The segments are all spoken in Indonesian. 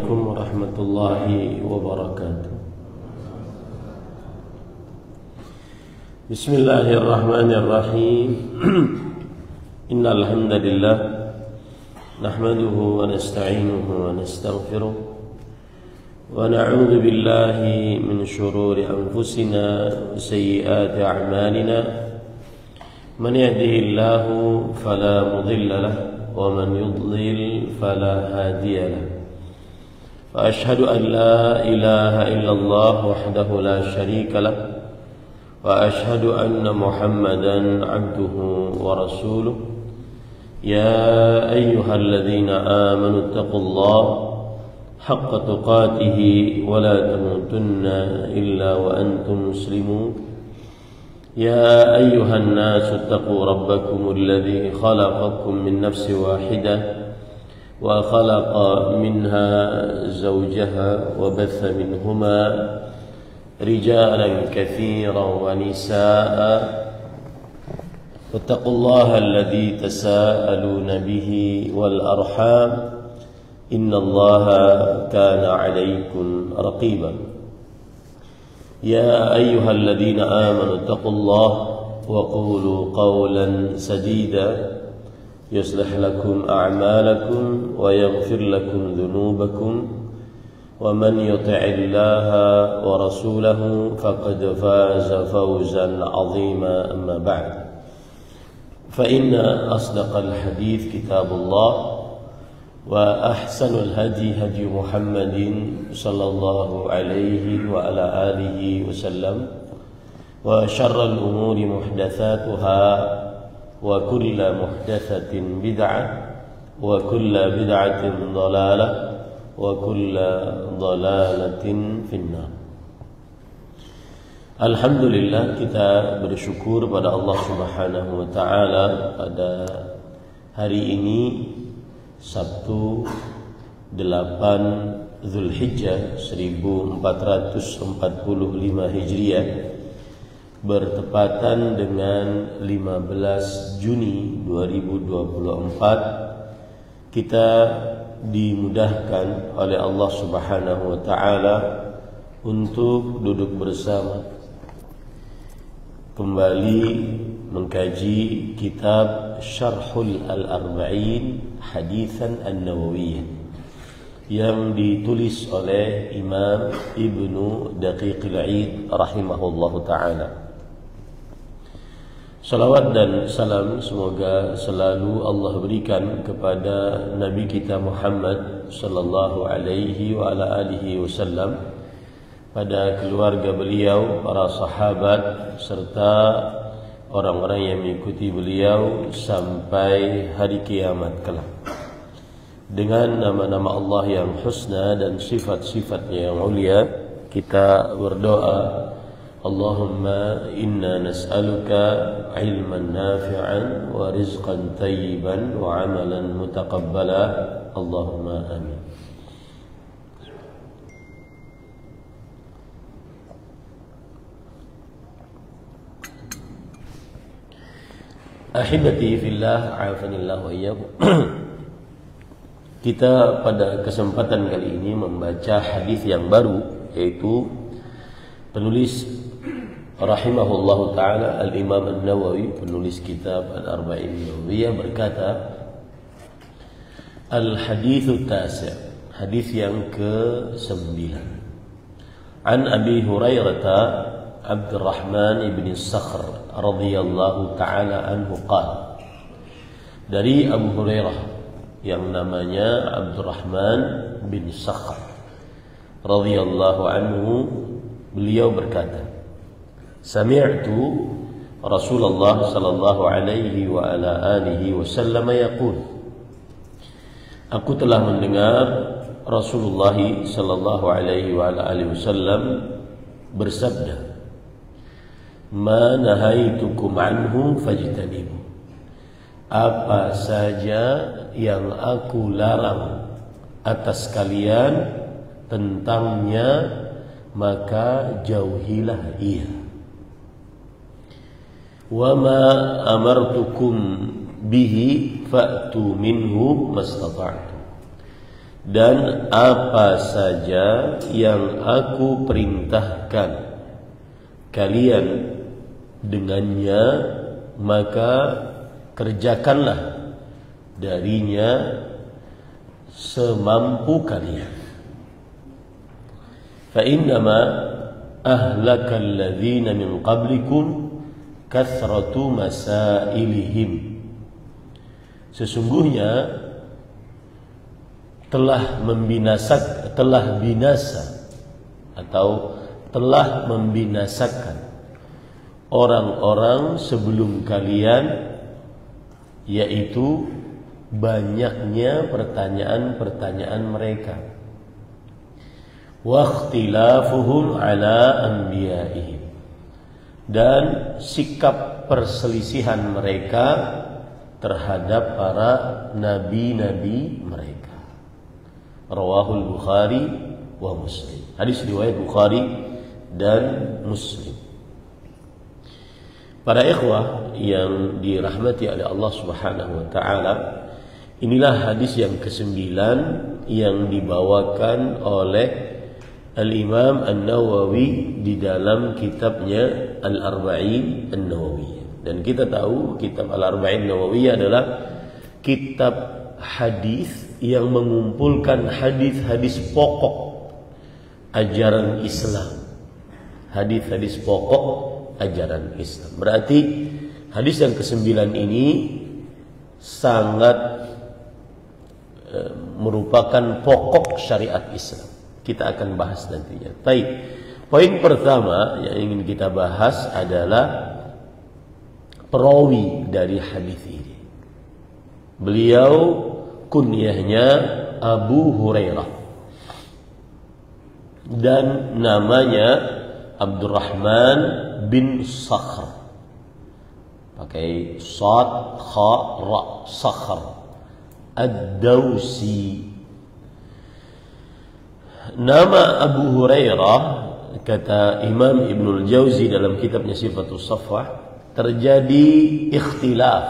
عليكم ورحمة الله وبركاته. بسم الله الرحمن الرحيم. إن الحمد لله نحمده ونستعينه ونستغفره ونعوذ بالله من شرور أنفسنا وسيئات أعمالنا. من يهده الله فلا مضل له ومن يضلل فلا هادي له. وأشهد أن لا إله إلا الله وحده لا شريك له وأشهد أن محمدا عبده ورسوله. يا أيها الذين آمنوا اتقوا الله حق تقاته ولا تموتن إلا وأنتم مسلمون. يا أيها الناس اتقوا ربكم الذي خلقكم من نفس واحدة وخلق منها زوجها وبث منهما رجالا كثيرا ونساء. واتقوا الله الذي تساءلون به والأرحام إن الله كان عليكم رقيبا. يا أيها الذين آمنوا اتقوا الله وقولوا قولا سديدا يصلح لكم أعمالكم ويغفر لكم ذنوبكم ومن يطع الله ورسوله فقد فاز فوزا عظيما. أما بعد فإن أصدق الحديث كتاب الله وأحسن الهدي هدي محمد صلى الله عليه وعلى آله وسلم وشر الأمور محدثاتها وكل محدثة بدعة وكل بدعة ضلالة وكل ضلالة في النار. Alhamdulillah, kita bersyukur pada Allah Subhanahu wa taala pada hari ini Sabtu 8 Zulhijjah 1445 Hijriah bertepatan dengan 15 Juni 2024. Kita dimudahkan oleh Allah Subhanahu wa taala untuk duduk bersama kembali mengkaji kitab Syarhul Al-Arba'in Haditsan An-Nawawiyah yang ditulis oleh Imam Ibnu Daqiqil 'Id rahimahullahu taala. Salawat dan salam semoga selalu Allah berikan kepada Nabi kita Muhammad sallallahu alaihi wa ala alihi wasallam, pada keluarga beliau, para sahabat serta orang-orang yang mengikuti beliau sampai hari kiamat kelak. Dengan nama-nama Allah yang husna dan sifat-sifatnya yang mulia, kita berdoa, Allahumma inna nas'aluka ilman nafi'an wa rizqan tayyiban wa amalan mutaqabbala. Allahumma amin. Ahibati fillah, a'afanillah wa iyyakum. Kita pada kesempatan kali ini membaca hadis yang baru, yaitu penulis rahimahullahu taala Al-Imam An-Nawawi, penulis kitab Al-Arba'in Nawawiyah, berkata, Al-Hadithu Tasi', hadis yang ke-9. An Abi Hurairah Abdurrahman ibn Sakhr radhiyallahu ta'ala anhu qala, dari Abu Hurairah yang namanya Abdurrahman bin Sakhr radhiyallahu anhu, beliau berkata, sami'tu Rasulullah sallallahu alaihi wa ala alihi wasallam yaqul, aku telah mendengar Rasulullah sallallahu alaihi wa ala alihi wasallam bersabda, ma nahaitukum anhu fajtanibu, apa saja yang aku larang atas kalian tentangnya maka jauhilah ia. Wa ma amartukum bihi fa'tu minhu mastata'tu, dan apa saja yang aku perintahkan kalian dengannya, maka kerjakanlah darinya semampu kalian. Fa innama ahlakal ladzina min qablikum kathratu masailihim. Sesungguhnya telah binasa atau telah membinasakan orang-orang sebelum kalian, yaitu banyaknya pertanyaan-pertanyaan mereka. Wa ikhtilafuhum ala anbiya'ihim, dan sikap perselisihan mereka terhadap para nabi-nabi mereka. Rawahul Bukhari wa Muslim. Hadis riwayat Bukhari dan Muslim. Para ikhwah yang dirahmati oleh Allah Subhanahu wa taala, inilah hadis yang ke-9 yang dibawakan oleh Al-Imam An-Nawawi di dalam kitabnya Al-Arba'in An-Nawawiyah. Dan kita tahu kitab Al-Arba'in An-Nawawiyah adalah kitab hadis yang mengumpulkan hadis-hadis pokok ajaran Islam. Hadis-hadis pokok ajaran Islam. Berarti hadis yang ke-9 ini sangat merupakan pokok syariat Islam. Kita akan bahas nantinya. Baik. Poin pertama yang ingin kita bahas adalah perawi dari hadis ini. Beliau kunyahnya Abu Hurairah dan namanya Abdurrahman bin Sakhr. Pakai sad, kha, ra, Sakhr Ad-Dawsi. Nama Abu Hurairah, kata Imam Ibnul Jauzi dalam kitabnya Sifatus Safwah, terjadi ikhtilaf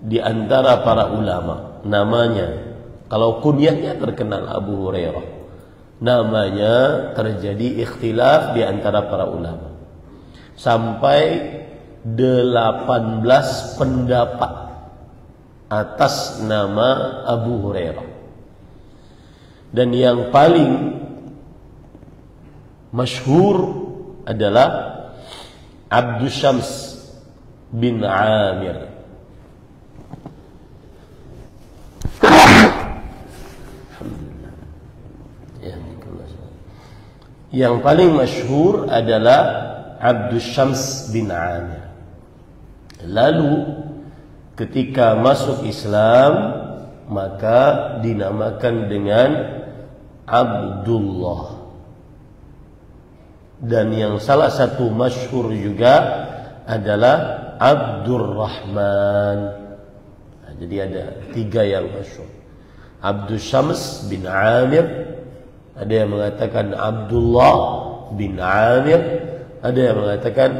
di antara para ulama. Namanya, kalau kunyahnya terkenal Abu Hurairah, namanya terjadi ikhtilaf di antara para ulama. Sampai 18 pendapat atas nama Abu Hurairah. Dan yang paling masyhur adalah Abdus Syams bin Amir. Yang paling masyhur adalah Abdus Syams bin Amir. Lalu ketika masuk Islam, maka dinamakan dengan Abdullah. Dan yang salah satu masyhur juga adalah Abdurrahman. Nah, jadi ada 3 yang masyhur. Abdus Syams bin Amir, ada yang mengatakan Abdullah bin Amir, ada yang mengatakan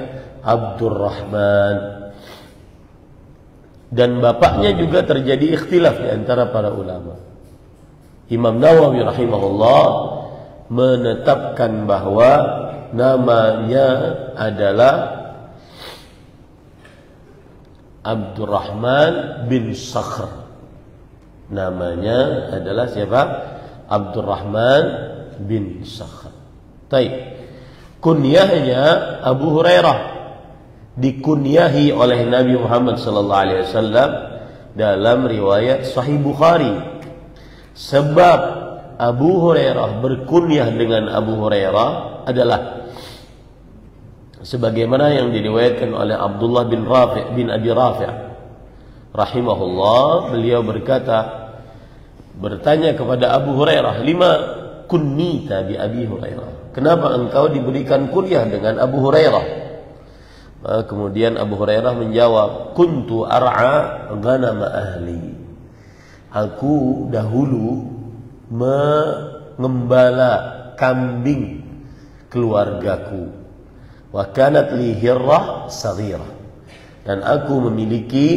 Abdurrahman. Dan bapaknya juga terjadi ikhtilaf di antara para ulama. Imam Nawawi rahimahullah menetapkan bahwa namanya adalah Abdurrahman bin Sakhr. Namanya adalah siapa? Abdurrahman bin Sakhr. Baik. Kunyahnya Abu Hurairah, dikunyahi oleh Nabi Muhammad sallallahu alaihi wasallam dalam riwayat Sahih Bukhari. Sebab Abu Hurairah berkunyah dengan Abu Hurairah adalah sebagaimana yang diriwayatkan oleh Abdullah bin Rafi' bin Abi Rafi' rahimahullah. Beliau bertanya kepada Abu Hurairah, "Lima kunnita bi Abi Hurairah?" Kenapa engkau diberikan kunyah dengan Abu Hurairah? Kemudian Abu Hurairah menjawab, "Kuntu ar'a ghanama ahli." Aku dahulu mengembala kambing keluargaku. Wa kanat li hirrah saghirah. Dan aku memiliki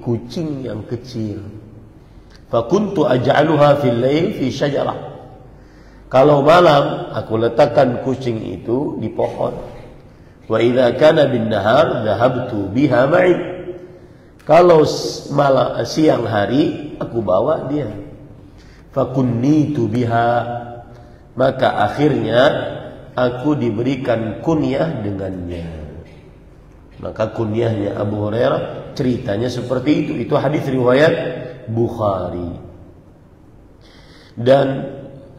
kucing yang kecil. Fakuntu aj'aluha fil lail fi syajarah. Kalau malam aku letakkan kucing itu di pohon. Wa idza kana bin nahar dhahabtu biha ma'i. Kalau siang hari aku bawa dia. Fakunnitu biha. Maka akhirnya aku diberikan kunyah dengannya. Maka kunyahnya Abu Hurairah ceritanya seperti itu. Itu hadis riwayat Bukhari. Dan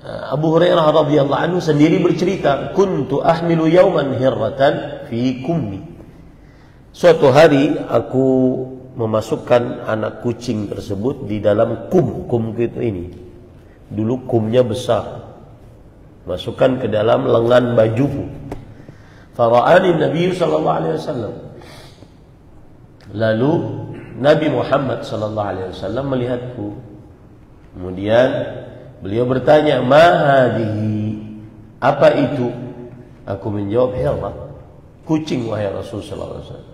Abu Hurairah radhiyallahu anhu sendiri bercerita, kuntu ahmilu yawman hirratan fi kummi. Suatu hari aku memasukkan anak kucing tersebut di dalam kum gitu ini. Dulu kumnya besar. Masukkan ke dalam lengan bajuku. Fara'ani Nabi sallallahu alaihi wasallam. Lalu Nabi Muhammad sallallahu alaihi wasallam melihatku. Kemudian beliau bertanya, "Ma hadhihi?" Apa itu? Aku menjawab, "Hirrah." Kucing wahai Rasul sallallahu alaihi wasallam.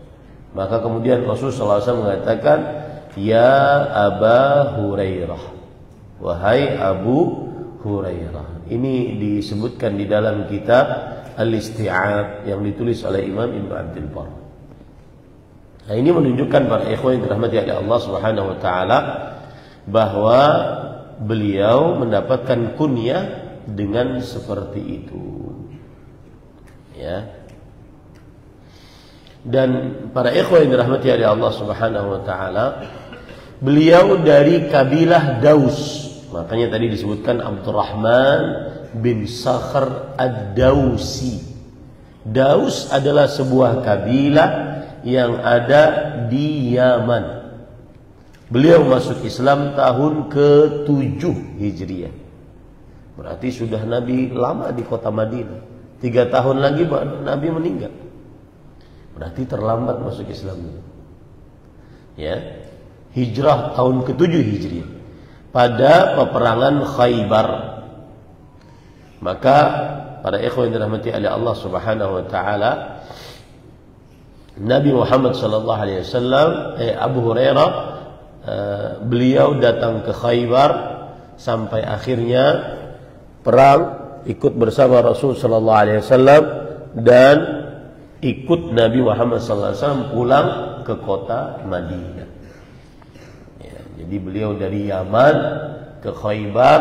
Maka kemudian Rasul sallallahu alaihi wasallam mengatakan, "Ya Aba Hurairah." Wahai Abu Hurairah. Ini disebutkan di dalam kitab Al-Isti'ab yang ditulis oleh Imam Ibnu Abdul Barr. Nah, ini menunjukkan para ikhwan yang dirahmati oleh Allah Subhanahu wa taala bahwa beliau mendapatkan kunyah dengan seperti itu. Ya. Dan para ikhwan yang dirahmati oleh Allah Subhanahu wa taala, beliau dari kabilah Daus. Makanya tadi disebutkan Abdurrahman bin Sakhr Ad-Dausi. Daus adalah sebuah kabilah yang ada di Yaman. Beliau masuk Islam tahun ke-7 Hijriah. Berarti sudah Nabi lama di kota Madinah. 3 tahun lagi Nabi meninggal. Berarti terlambat masuk Islam. Ya. Hijrah tahun ke-7 Hijriah. Pada peperangan Khaybar. Maka para ikhwan yang dirahmati oleh Allah Subhanahu wa taala, Nabi Muhammad sallallahu alaihi wasallam, Abu Hurairah, beliau datang ke Khaybar sampai akhirnya perang, ikut bersama Rasul sallallahu alaihi wasallam dan ikut Nabi Muhammad sallallahu alaihi wasallam pulang ke kota Madinah. Jadi beliau dari Yaman ke Khaybar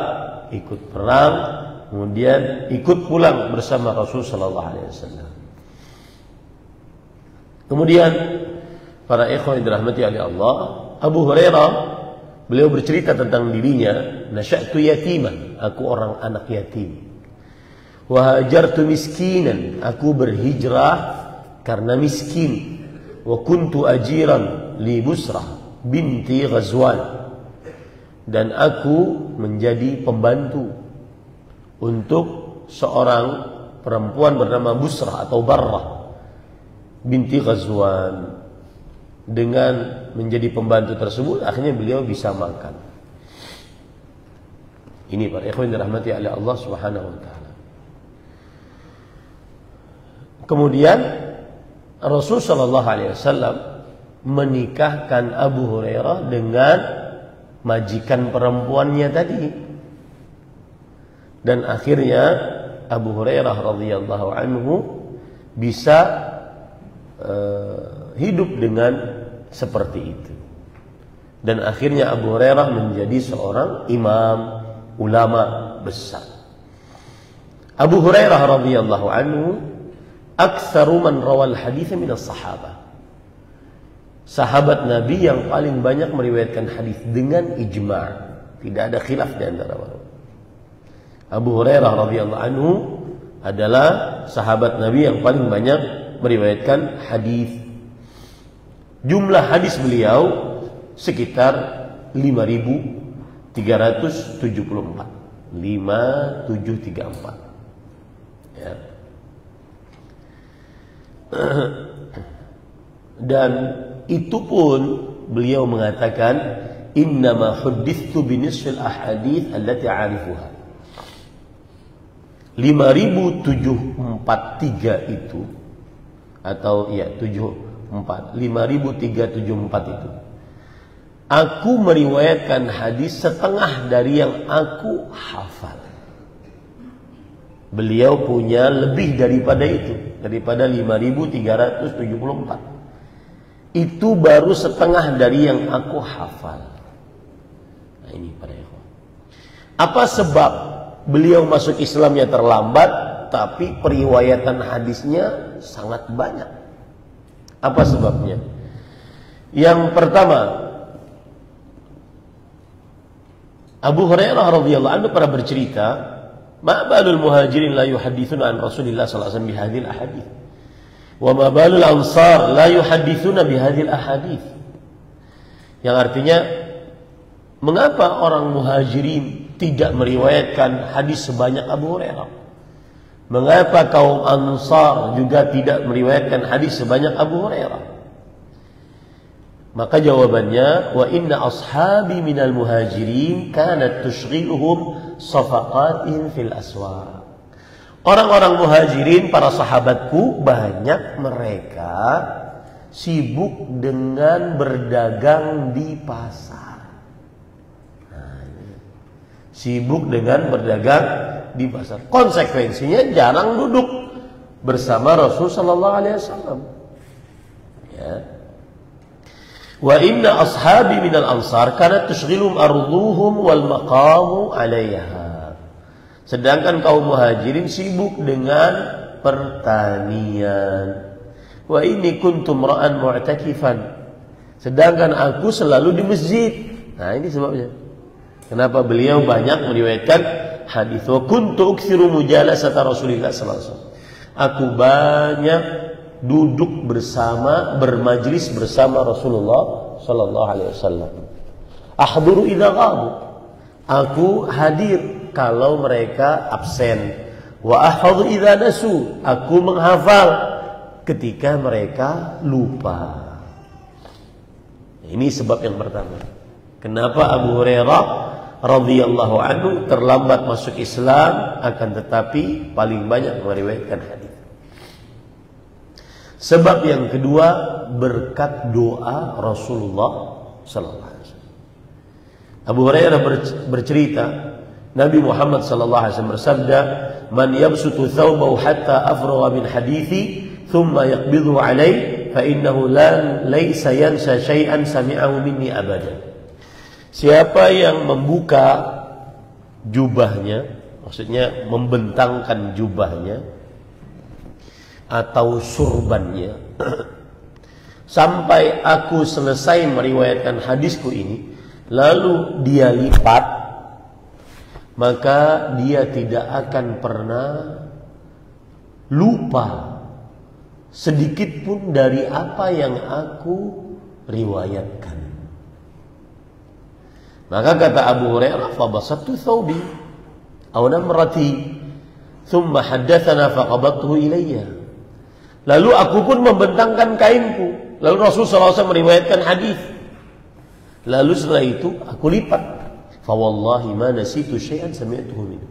ikut perang, kemudian ikut pulang bersama Rasul sallallahu alaihi wasallam. Kemudian para ikhwan yang dirahmati oleh Allah, Abu Hurairah beliau bercerita tentang dirinya, nasya'tu yatiman, aku orang anak yatim. Wa hajartu miskinan, aku berhijrah karena miskin. Wa kuntu ajiran li Busrah binti Ghazwan, dan aku menjadi pembantu untuk seorang perempuan bernama Busrah atau Barrah binti Ghazwan. Dengan menjadi pembantu tersebut akhirnya beliau bisa makan. Ini para ikhwan dirahmati oleh Allah Subhanahu wa taala. Kemudian Rasul sallallahu alaihi wasallam menikahkan Abu Hurairah dengan majikan perempuannya tadi. Dan akhirnya Abu Hurairah radhiyallahu anhu bisa hidup dengan seperti itu. Dan akhirnya Abu Hurairah menjadi seorang imam ulama besar. Abu Hurairah radhiyallahu anhu aktsaru man rawal hadits min as-sahabah. Sahabat Nabi yang paling banyak meriwayatkan hadis dengan ijma', tidak ada khilaf di antara mereka. Abu Hurairah radhiyallahu anhu adalah sahabat Nabi yang paling banyak meriwayatkan hadis. Jumlah hadis beliau sekitar 5.374. 5734. Ya. Dan itu pun beliau mengatakan, innama huddithu binisfil ahadith allati a'rifuha. 5.743 itu, atau ya 54, 5.374 itu Aku meriwayatkan hadis setengah dari yang aku hafal. Beliau punya lebih daripada itu, daripada 5.374. Itu baru setengah dari yang aku hafal. Nah ini para ikhwan. Apa sebab beliau masuk Islamnya terlambat, tapi periwayatan hadisnya sangat banyak? Apa sebabnya? Yang pertama, Abu Hurairah radhiyallahu anhu pernah bercerita, "Ma balul muhajirin la yuhadditsuna an Rasulillah sallallahu alaihi wasallam bihadhil ahadits, wa ma balul ansar la yuhadditsuna bihadhil ahadits." Yang artinya, mengapa orang muhajirin tidak meriwayatkan hadis sebanyak Abu Hurairah? Mengapa kaum Ansar juga tidak meriwayatkan hadis sebanyak Abu Hurairah? Maka jawabannya, wa inna ashabi minal muhajirin kanat tushghiluhum safaqatihim fil aswaq. Orang-orang muhajirin, para sahabatku, banyak mereka sibuk dengan berdagang di pasar. Sibuk dengan berdagang di pasar. Konsekuensinya jarang duduk bersama Rasul sallallahu alaihi wasallam. Ya. Wa inna ashabi minal ansar kanat tushghilum arduhum wal maqamu 'alaiha. Sedangkan kaum muhajirin sibuk dengan pertanian. Wa inni kuntum ra'an mu'takifan. Sedangkan aku selalu di masjid. Nah, ini sebabnya. Kenapa beliau banyak meriwayatkan hadis. Wa kuntu uksiru mujalasata Rasulillah sallallahu alaihi wasallam. Aku banyak duduk bersama, bermajlis bersama Rasulullah sallallahu alaihi wasallam. Ahduru idza ghabu. Aku hadir kalau mereka absen. Wa ahfadhu idza nasu. Aku menghafal ketika mereka lupa. Ini sebab yang pertama. Kenapa Abu Hurairah radhiyallahu anhu terlambat masuk Islam, akan tetapi paling banyak meriwayatkan hadis. Sebab yang kedua, berkat doa Rasulullah sallallahu alaihi wasallam. Abu Hurairah bercerita, Nabi Muhammad sallallahu alaihi wasallam bersabda, "Man yabsutu thawbahu hatta afragha min hadithi, thumma yaqbidhu alaihi, fa innahu laysa yansa syai'an sami'ahu minni abadan." Siapa yang membuka jubahnya, maksudnya membentangkan jubahnya atau surbannya sampai aku selesai meriwayatkan hadisku ini, lalu dia lipat, maka dia tidak akan pernah lupa sedikit pun dari apa yang aku riwayatkan. Maka kata Abu Hurairah, "Fabasattu thawbi aw namrati, thumma haddatsana faqabattuhu ilayya." Lalu aku pun membentangkan kainku. Lalu Rasulullah SAW meriwayatkan hadis. Lalu setelah itu aku lipat. Fa wallahi ma nasitu syai'an sami'tuhu minhu.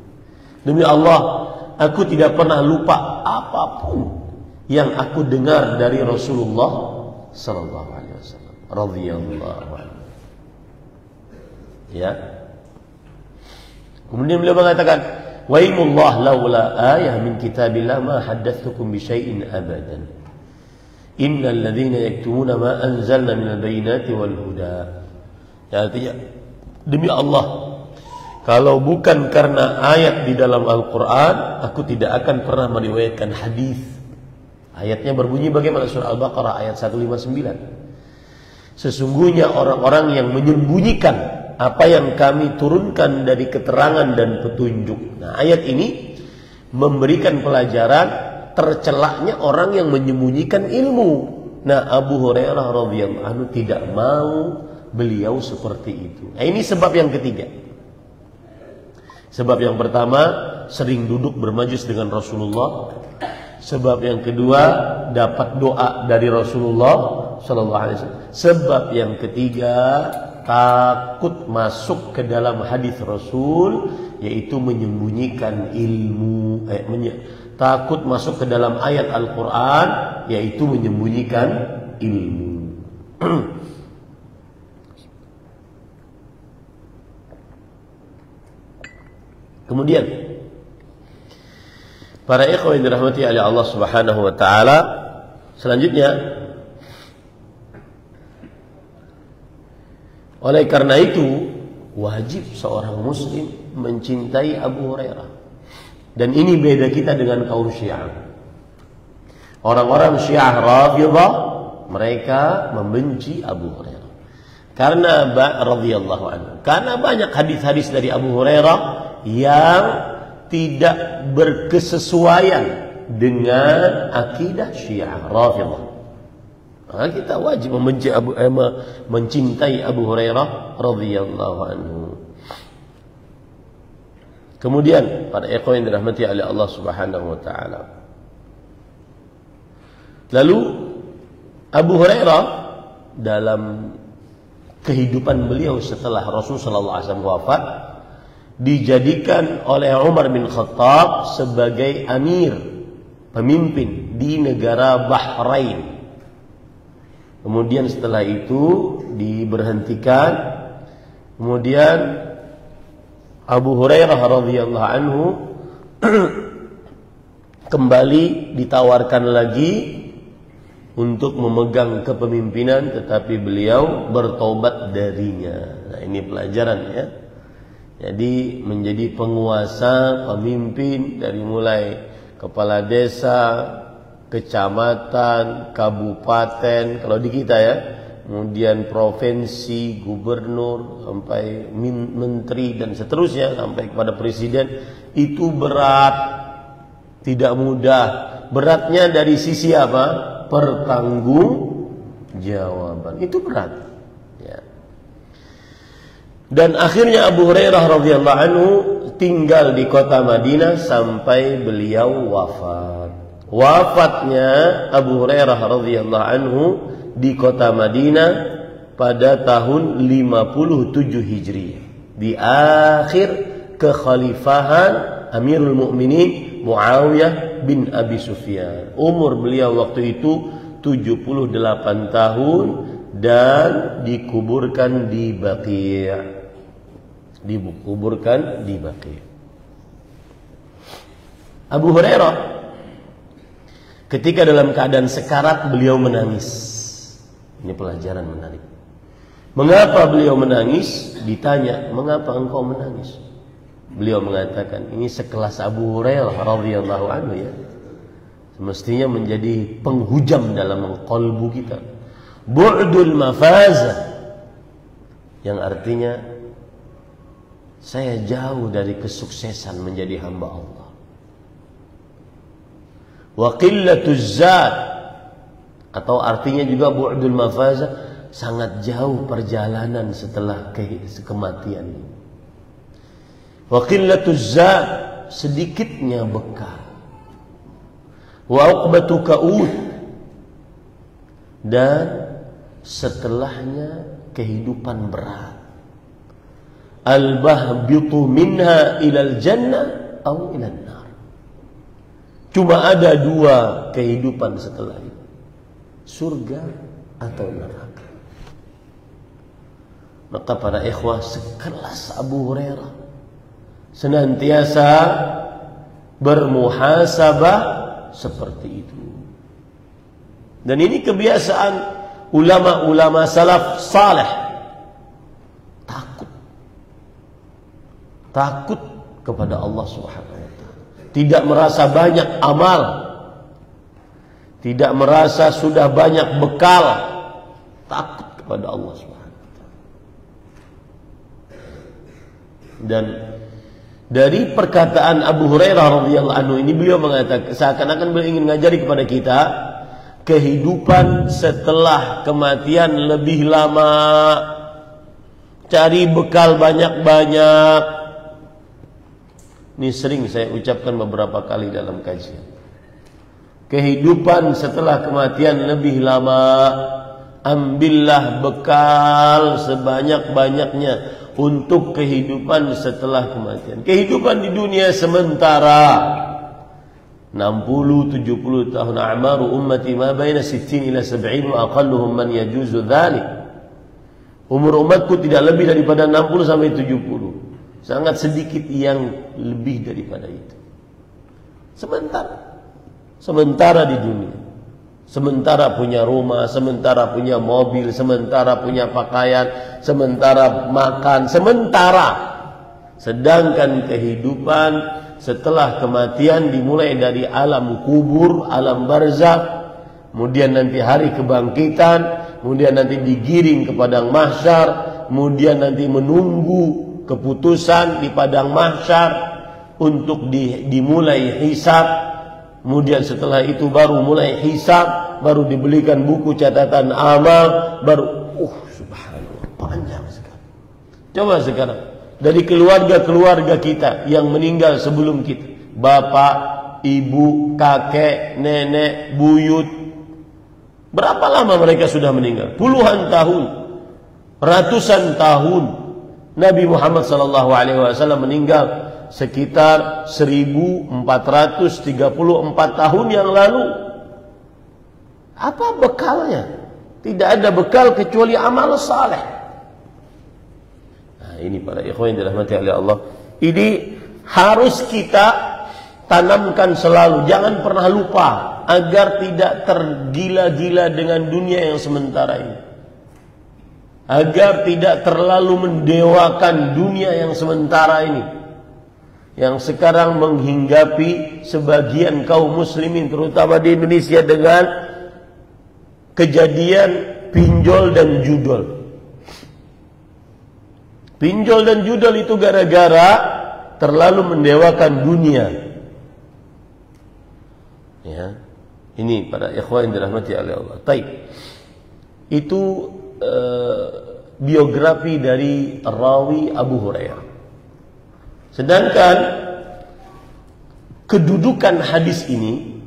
Demi Allah, aku tidak pernah lupa apapun yang aku dengar dari Rasulullah sallallahu alaihi wasallam radhiyallahu anhu. Ya. Kemudian beliau mengatakan, "Wa imullah laula ayah min kitabillah ma haddatsukum bi syai'in abadan. Innal ladzina yaktumuna ma anzalna minal bayyinati wal huda." Ya, artinya, demi Allah, kalau bukan karena ayat di dalam Al-Qur'an, aku tidak akan pernah meriwayatkan hadis. Ayatnya berbunyi bagaimana? Surah Al-Baqarah ayat 159. Sesungguhnya orang-orang yang menyembunyikan apa yang kami turunkan dari keterangan dan petunjuk. Nah, ayat ini memberikan pelajaran tercelaknya orang yang menyembunyikan ilmu. Nah, Abu Hurairah radhiyallahu anhu tidak mau beliau seperti itu. Nah, ini sebab yang ketiga. Sebab yang pertama, sering duduk bermajlis dengan Rasulullah. Sebab yang kedua, dapat doa dari Rasulullah sallallahu alaihi wasallam. Sebab yang ketiga, takut masuk ke dalam hadis Rasul, yaitu menyembunyikan ilmu, takut masuk ke dalam ayat Al-Quran, yaitu menyembunyikan ilmu. Kemudian para ikhwan yang dirahmati oleh Allah Subhanahu wa taala, selanjutnya oleh karena itu wajib seorang muslim mencintai Abu Hurairah. Dan ini beda kita dengan kaum Syiah. Orang-orang Syiah Rafidhah mereka membenci Abu Hurairah karena radhiyallahu anhu. Karena banyak hadis-hadis dari Abu Hurairah yang tidak berkesesuaian dengan akidah Syiah Rafidhah. Maka kita wajib membenci mencintai Abu Hurairah radhiyallahu anhu. Kemudian para ikhwan yang dirahmati oleh Allah Subhanahu wa taala. Lalu Abu Hurairah dalam kehidupan beliau setelah Rasul sallallahu alaihi wasallam wafat dijadikan oleh Umar bin Khattab sebagai amir, pemimpin di negara Bahrain. Kemudian setelah itu diberhentikan. Kemudian Abu Hurairah radhiyallahu anhu kembali ditawarkan lagi untuk memegang kepemimpinan, tetapi beliau bertobat darinya. Nah, ini pelajaran ya. Jadi menjadi penguasa, pemimpin dari mulai kepala desa, kecamatan, kabupaten, kalau di kita ya, kemudian provinsi, gubernur, sampai menteri dan seterusnya sampai kepada presiden, itu berat, tidak mudah. Beratnya dari sisi apa? Pertanggungjawaban. Itu berat. Ya. Dan akhirnya Abu Hurairah radhiyallahu anhu tinggal di kota Madinah sampai beliau wafat. Wafatnya Abu Hurairah radhiyallahu anhu di kota Madinah pada tahun 57 Hijriah, di akhir kekhalifahan Amirul Mukminin Muawiyah bin Abi Sufyan. Umur beliau waktu itu 78 tahun dan dikuburkan di Baqi'. Abu Hurairah ketika dalam keadaan sekarat beliau menangis. Ini pelajaran menarik. Mengapa beliau menangis? Ditanya, mengapa engkau menangis? Beliau mengatakan, ini sekelas Abu Hurairah radhiyallahu anhu ya, semestinya menjadi penghujam dalam qalbu kita. Bu'dul mafaza, yang artinya saya jauh dari kesuksesan menjadi hamba Allah. Wa qillatuz zat, atau artinya juga bu'dul mafaza, sangat jauh perjalanan setelah kematian ini. Wa qillatuz zat, sedikitnya bekal. Wa uqbatu ka'ud, dan setelahnya kehidupan berat. Al-bahbitu minha ilal jannah atau ilal nar. Cuma ada dua kehidupan setelah itu, surga atau neraka. Maka para ikhwah sekelas Abu Hurairah senantiasa bermuhasabah seperti itu. Dan ini kebiasaan ulama-ulama salaf saleh. Takut kepada Allah Subhanahu wa taala. Tidak merasa banyak amal. Tidak merasa sudah banyak bekal. Takut kepada Allah Subhanahu wa taala. Dan dari perkataan Abu Hurairah radhiyallahu anhu ini, beliau mengatakan, seakan-akan beliau ingin mengajari kepada kita kehidupan setelah kematian lebih lama. Cari bekal banyak-banyak. Ini sering saya ucapkan beberapa kali dalam kajian. Kehidupan setelah kematian lebih lama. Ambillah bekal sebanyak-banyaknya untuk kehidupan setelah kematian. Kehidupan di dunia sementara. 60-70 tahun a'maru ummati ma baina 60 ila 70 wa aqalluhum man yajuzu dhalik. Umur umatku tidak lebih daripada 60 sampai 70. Sangat sedikit yang lebih daripada itu. Sementara di dunia, sementara punya rumah, sementara punya mobil, sementara punya pakaian, sementara makan, sementara. Sedangkan kehidupan setelah kematian dimulai dari alam kubur, alam barzakh, kemudian nanti hari kebangkitan, kemudian nanti digiring ke padang mahsyar, kemudian nanti menunggu keputusan di padang mahsyar untuk dimulai hisab. Kemudian setelah itu baru mulai hisab, baru dibelikan buku catatan amal, baru subhanallah, panjang sekali. Coba sekarang dari keluarga-keluarga kita yang meninggal sebelum kita, bapak, ibu, kakek, nenek, buyut, berapa lama mereka sudah meninggal? Puluhan tahun, ratusan tahun. Nabi Muhammad SAW meninggal sekitar 1434 tahun yang lalu. Apa bekalnya? Tidak ada bekal kecuali amal saleh. Nah, ini para ikhwan yang dirahmati oleh Allah, ini harus kita tanamkan selalu. Jangan pernah lupa agar tidak tergila-gila dengan dunia yang sementara ini, agar tidak terlalu mendewakan dunia yang sementara ini, yang sekarang menghinggapi sebagian kaum muslimin terutama di Indonesia dengan kejadian pinjol dan judol. Pinjol dan judol itu gara-gara terlalu mendewakan dunia. Ya, ini para ikhwan yang dirahmati oleh Allah. Taib. Itu biografi dari rawi Abu Hurairah. Sedangkan kedudukan hadis ini,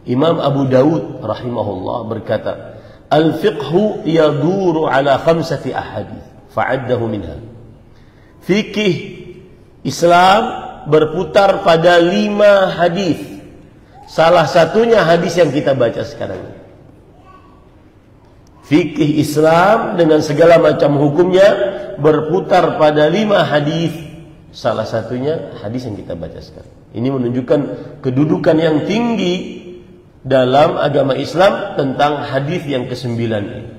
Imam Abu Dawud rahimahullah berkata, al-fiqhu yaduru ala khamsati ahadith fa'addahu minha. Fikih Islam berputar pada 5 hadis. Salah satunya hadis yang kita baca sekarang ini. Fikih Islam dengan segala macam hukumnya berputar pada 5 hadis. Salah satunya hadis yang kita baca sekarang. Ini menunjukkan kedudukan yang tinggi dalam agama Islam tentang hadis yang ke-9 ini.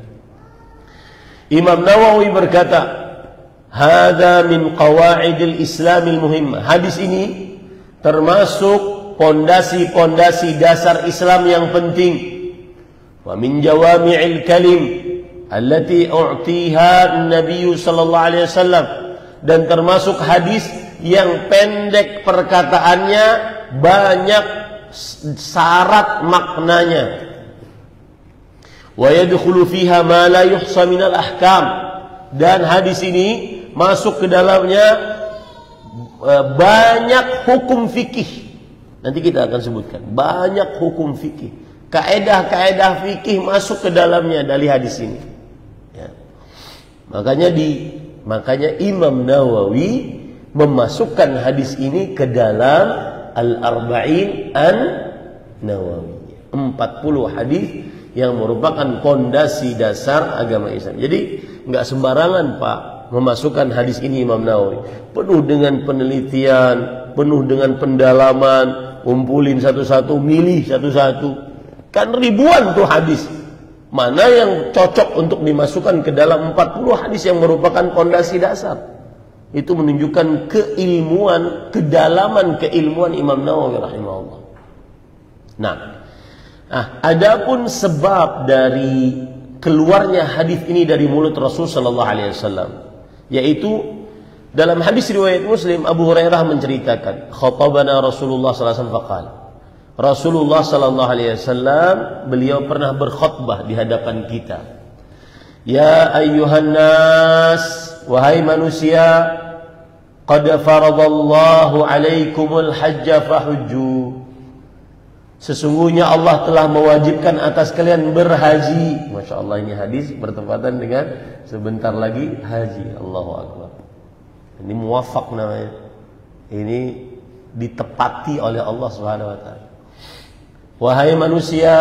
Imam Nawawi berkata, "Hadza min qawaidil Islamil muhimmah." Hadis ini termasuk pondasi-pondasi dasar Islam yang penting. Wa min jawami'il kalim allati u'tiha an-nabiy sallallahu alaihi wasallam, dan termasuk hadis yang pendek perkataannya, banyak syarat maknanya. Wa yadkhulu fiha ma la yuhsa minal ahkam, dan hadis ini masuk ke dalamnya banyak hukum fikih. Nanti kita akan sebutkan banyak hukum fikih. Kaedah-kaedah fikih masuk ke dalamnya dari hadis ini. Ya. Makanya Imam Nawawi memasukkan hadis ini ke dalam Al-Arba'in An-Nawawi. 40 hadis yang merupakan pondasi dasar agama Islam. Jadi nggak sembarangan Pak memasukkan hadis ini Imam Nawawi. Penuh dengan penelitian, penuh dengan pendalaman, kumpulin satu-satu, milih satu-satu. Kan ribuan tuh hadis. Mana yang cocok untuk dimasukkan ke dalam 40 hadis yang merupakan pondasi dasar. Itu menunjukkan keilmuan, kedalaman keilmuan Imam Nawawi rahimahullah. Nah, adapun sebab dari keluarnya hadis ini dari mulut Rasul sallallahu alaihi wasallam, yaitu dalam hadis riwayat Muslim, Abu Hurairah menceritakan, khatabana Rasulullah sallallahu alaihi wasallam faqala, Rasulullah sallallahu alaihi wasallam beliau pernah berkhutbah di hadapan kita. Ya ayyuhan nas, wahai manusia, qad faradallahu alaikumul hajja fahujju. Sesungguhnya Allah telah mewajibkan atas kalian berhaji. Masya Allah, ini hadis bertepatan dengan sebentar lagi haji. Allahu Akbar. Ini muwafaq namanya. Ini ditepati oleh Allah Subhanahu wa taala. Wahai manusia,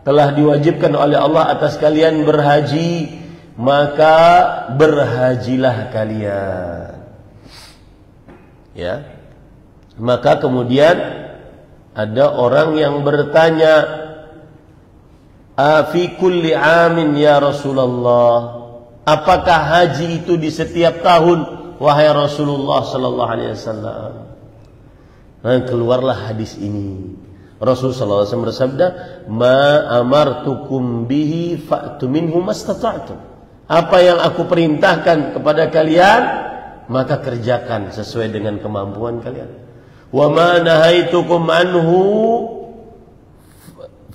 telah diwajibkan oleh Allah atas kalian berhaji, maka berhajilah kalian. Ya. Maka kemudian ada orang yang bertanya, "Afi kulli amin ya Rasulullah?" Apakah haji itu di setiap tahun wahai Rasulullah sallallahu alaihi wasallam? Nah, keluarlah hadis ini. Rasulullah sallallahu alaihi wasallam bersabda, "Ma amartukum bihi fa'tu minhu mastata'tum." Apa yang aku perintahkan kepada kalian, maka kerjakan sesuai dengan kemampuan kalian. Wa ma nahaitukum anhu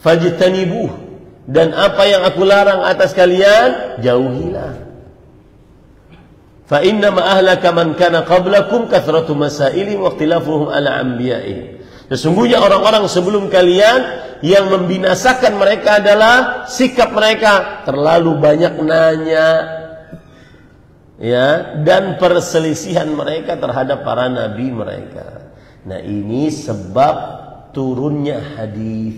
fajtanibuh. Dan apa yang aku larang atas kalian, jauhilah. Fa inna ma ahlaka man kana qablakum kathratu masailihim wa ikhtilafuhum ala anbiya'ihim. Sesungguhnya orang-orang sebelum kalian yang membinasakan mereka adalah sikap mereka terlalu banyak nanya, ya, dan perselisihan mereka terhadap para nabi mereka. Nah, ini sebab turunnya hadis.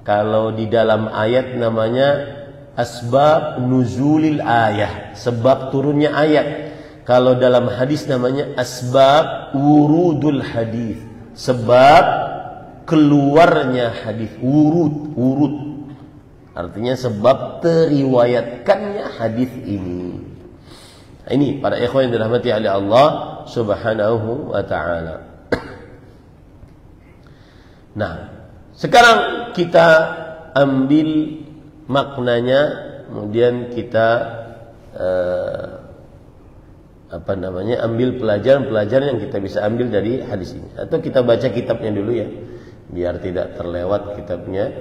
Kalau di dalam ayat namanya asbab nuzulil ayah, sebab turunnya ayat. Kalau dalam hadis namanya asbab wurudul hadis, sebab keluarnya hadis. Wurud artinya sebab teriwayatkannya hadis ini. Ini para ikhwan yang dirahmati oleh Allah Subhanahu wa taala. Nah, sekarang kita ambil maknanya, kemudian kita ambil pelajaran-pelajaran yang kita bisa ambil dari hadis ini. Atau kita baca kitabnya dulu ya, biar tidak terlewat kitabnya.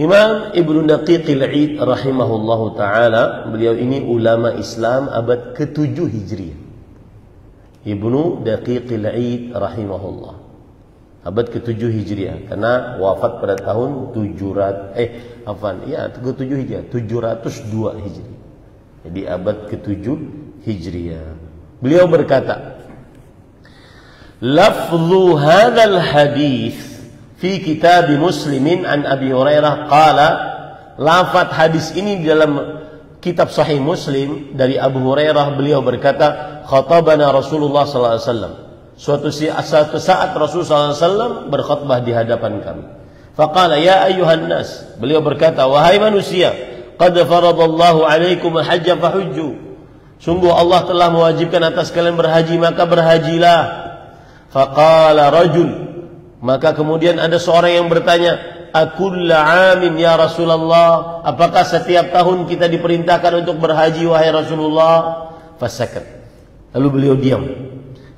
Imam Ibnu Daqiqil 'Id rahimahullahu taala, beliau ini ulama Islam abad ke-7 Hijriah. Ibnu Daqiqil 'Id rahimahullah, abad ke-7 Hijriah, karena wafat pada tahun 702 Hijriah. Jadi abad ke-7 Hijriah. Beliau berkata, "Lafdhu hadzal hadis fi kitab Muslimin an Abi Hurairah qala." Lafaz hadis ini di dalam kitab Sahih Muslim dari Abu Hurairah, beliau berkata, "Khatabana Rasulullah sallallahu alaihi wasallam." Suatu saat Rasulullah SAW berkhutbah di hadapan kami. Faqala ya ayyuhan nas, beliau berkata, wahai manusia, qad faradallahu alaikum al-hajja fahujju. Sungguh Allah telah mewajibkan atas kalian berhaji, maka berhajilah. Faqala rajul, maka kemudian ada seorang yang bertanya, akulla amin ya Rasulullah, apakah setiap tahun kita diperintahkan untuk berhaji wahai Rasulullah? Fasakat, lalu beliau diam.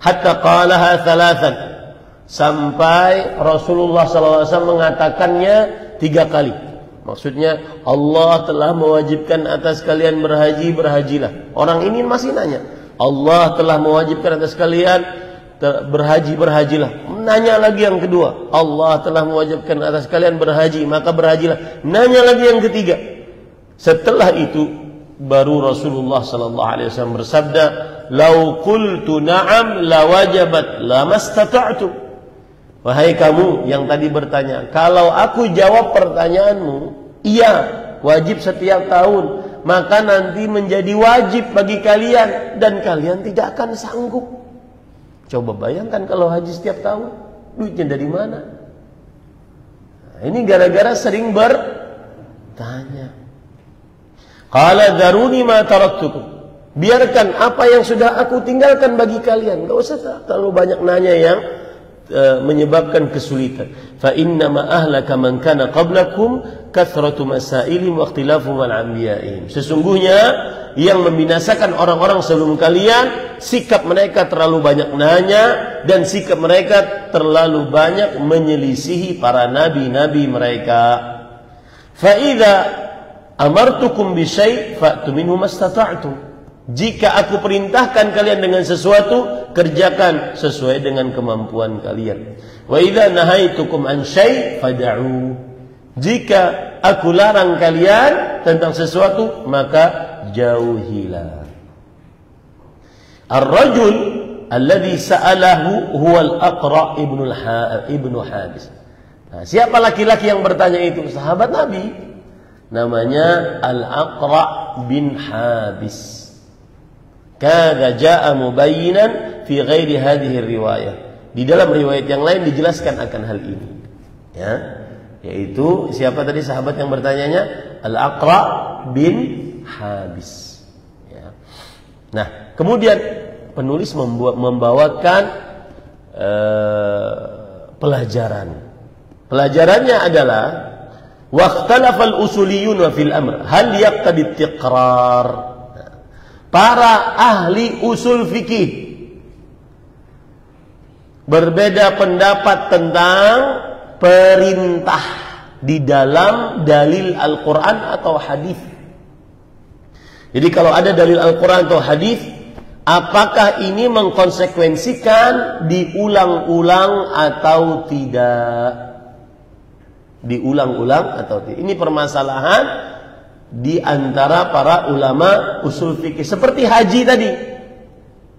Hatta qalaha thalathan, sampai Rasulullah SAW mengatakannya 3 kali. Maksudnya Allah telah mewajibkan atas kalian berhaji, berhajilah. Orang ini masih nanya, Allah telah mewajibkan atas kalian berhaji, berhajilah. Nanya lagi yang kedua, Allah telah mewajibkan atas kalian berhaji, maka berhajilah. Nanya lagi yang ketiga. Setelah itu baru Rasulullah SAW bersabda, "Lau qultu na'am lawajabat lamastata'tu." Wahai kamu yang tadi bertanya, kalau aku jawab pertanyaanmu, iya, wajib setiap tahun, maka nanti menjadi wajib bagi kalian dan kalian tidak akan sanggup. Coba bayangkan kalau haji setiap tahun, duitnya dari mana? Nah, ini gara-gara sering bertanya. Qala dharuni ma taraktukum. Biarkan apa yang sudah aku tinggalkan bagi kalian. Gak usah terlalu banyak nanya yang menyebabkan kesulitan. Fa inna ma ahlaka man kana qablakum kathratu masailihim wa ikhtilafuhum al-anbiya'ihim. Sesungguhnya yang membinasakan orang-orang sebelum kalian, sikap mereka terlalu banyak nanya dan sikap mereka terlalu banyak menyelisihi para nabi-nabi mereka. Fa idza amartukum bi syai' fa'tu minhu mastata'tum. Jika aku perintahkan kalian dengan sesuatu, kerjakan sesuai dengan kemampuan kalian. Wa idza nahaitukum an syai' fad'u. Jika aku larang kalian tentang sesuatu, maka jauhilah. Ar-rajul alladhi sa'alahu huwa al-Aqra' ibnu Habis. Nah, siapa laki-laki yang bertanya itu? Sahabat Nabi. Namanya Al-Aqra' bin Habis. Kana ja'a mubayyinan fi ghairi hadhihi riwayah. Di dalam riwayat yang lain dijelaskan akan hal ini. Ya, yaitu siapa tadi sahabat yang bertanyanya? Al-Aqra bin Habis. Ya. Nah, kemudian penulis membawakan pelajaran. Pelajarannya adalah waqtalafal usuliyun fil amr hal yaqtadi tiqrar. Para ahli usul fikih berbeda pendapat tentang perintah di dalam dalil Al-Quran atau hadis. Jadi kalau ada dalil Al-Quran atau hadis, apakah ini mengkonsekuensikan diulang-ulang atau tidak? Diulang-ulang atau tidak? Ini permasalahan di antara para ulama usul fikih. Seperti haji tadi.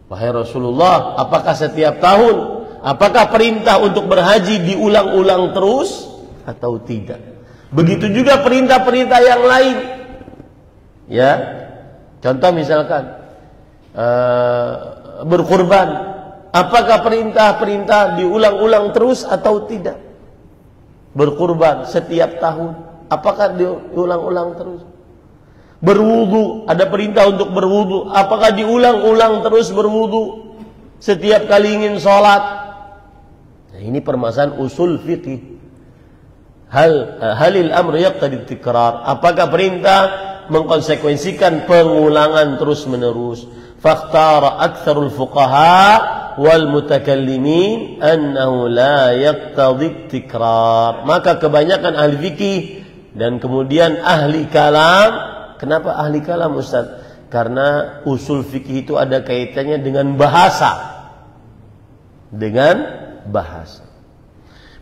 Wahai Rasulullah, apakah setiap tahun, apakah perintah untuk berhaji diulang-ulang terus atau tidak? Begitu juga perintah-perintah yang lain. Ya, contoh misalkan berkurban, apakah perintah-perintah diulang-ulang terus atau tidak? Berkurban setiap tahun, apakah diulang-ulang terus? Berwudu, ada perintah untuk berwudu, apakah diulang-ulang terus berwudu setiap kali ingin sholat? Nah, ini permasalahan usul fikih. Halil amr yaqtadi tikrar. Apakah perintah mengkonsekuensikan pengulangan terus menerus? Fakhtara aktsarul fuqaha wal mutakallimin annahu la yaqtadi tikrar. Maka kebanyakan ahli fikih dan kemudian ahli kalam. Kenapa ahli kalam, Ustaz? Karena usul fikih itu ada kaitannya dengan bahasa. Dengan bahasa.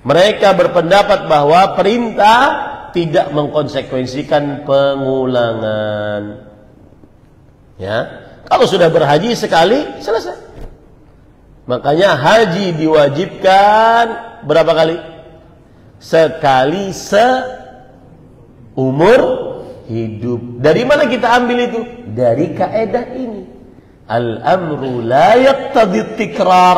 Mereka berpendapat bahwa perintah tidak mengkonsekuensikan pengulangan. Ya, kalau sudah berhaji sekali selesai. Makanya haji diwajibkan berapa kali? Sekali seumur hidup. Dari mana kita ambil itu? Dari kaidah ini. Al-amru la yaqtadi tikrar.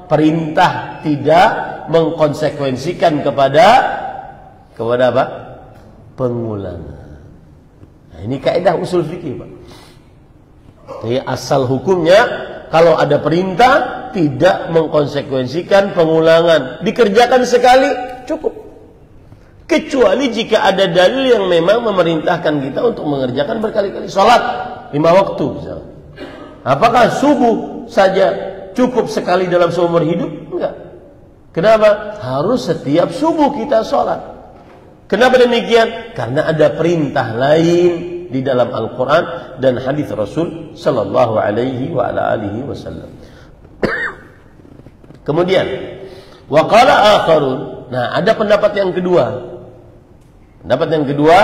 Perintah tidak mengkonsekuensikan kepada apa? Pengulangan. Nah, ini kaidah usul fikih, Pak. Jadi asal hukumnya kalau ada perintah tidak mengkonsekuensikan pengulangan. Dikerjakan sekali cukup. Kecuali jika ada dalil yang memang memerintahkan kita untuk mengerjakan berkali-kali. Salat 5 waktu misalnya. Apakah subuh saja cukup sekali dalam seumur hidup? Enggak. Kenapa? Harus setiap subuh kita sholat. Kenapa demikian? Karena ada perintah lain di dalam Al-Quran dan hadis Rasul Sallallahu Alaihi Wasallam. Kemudian, waqala akharun. Nah, ada pendapat yang kedua. Pendapat yang kedua,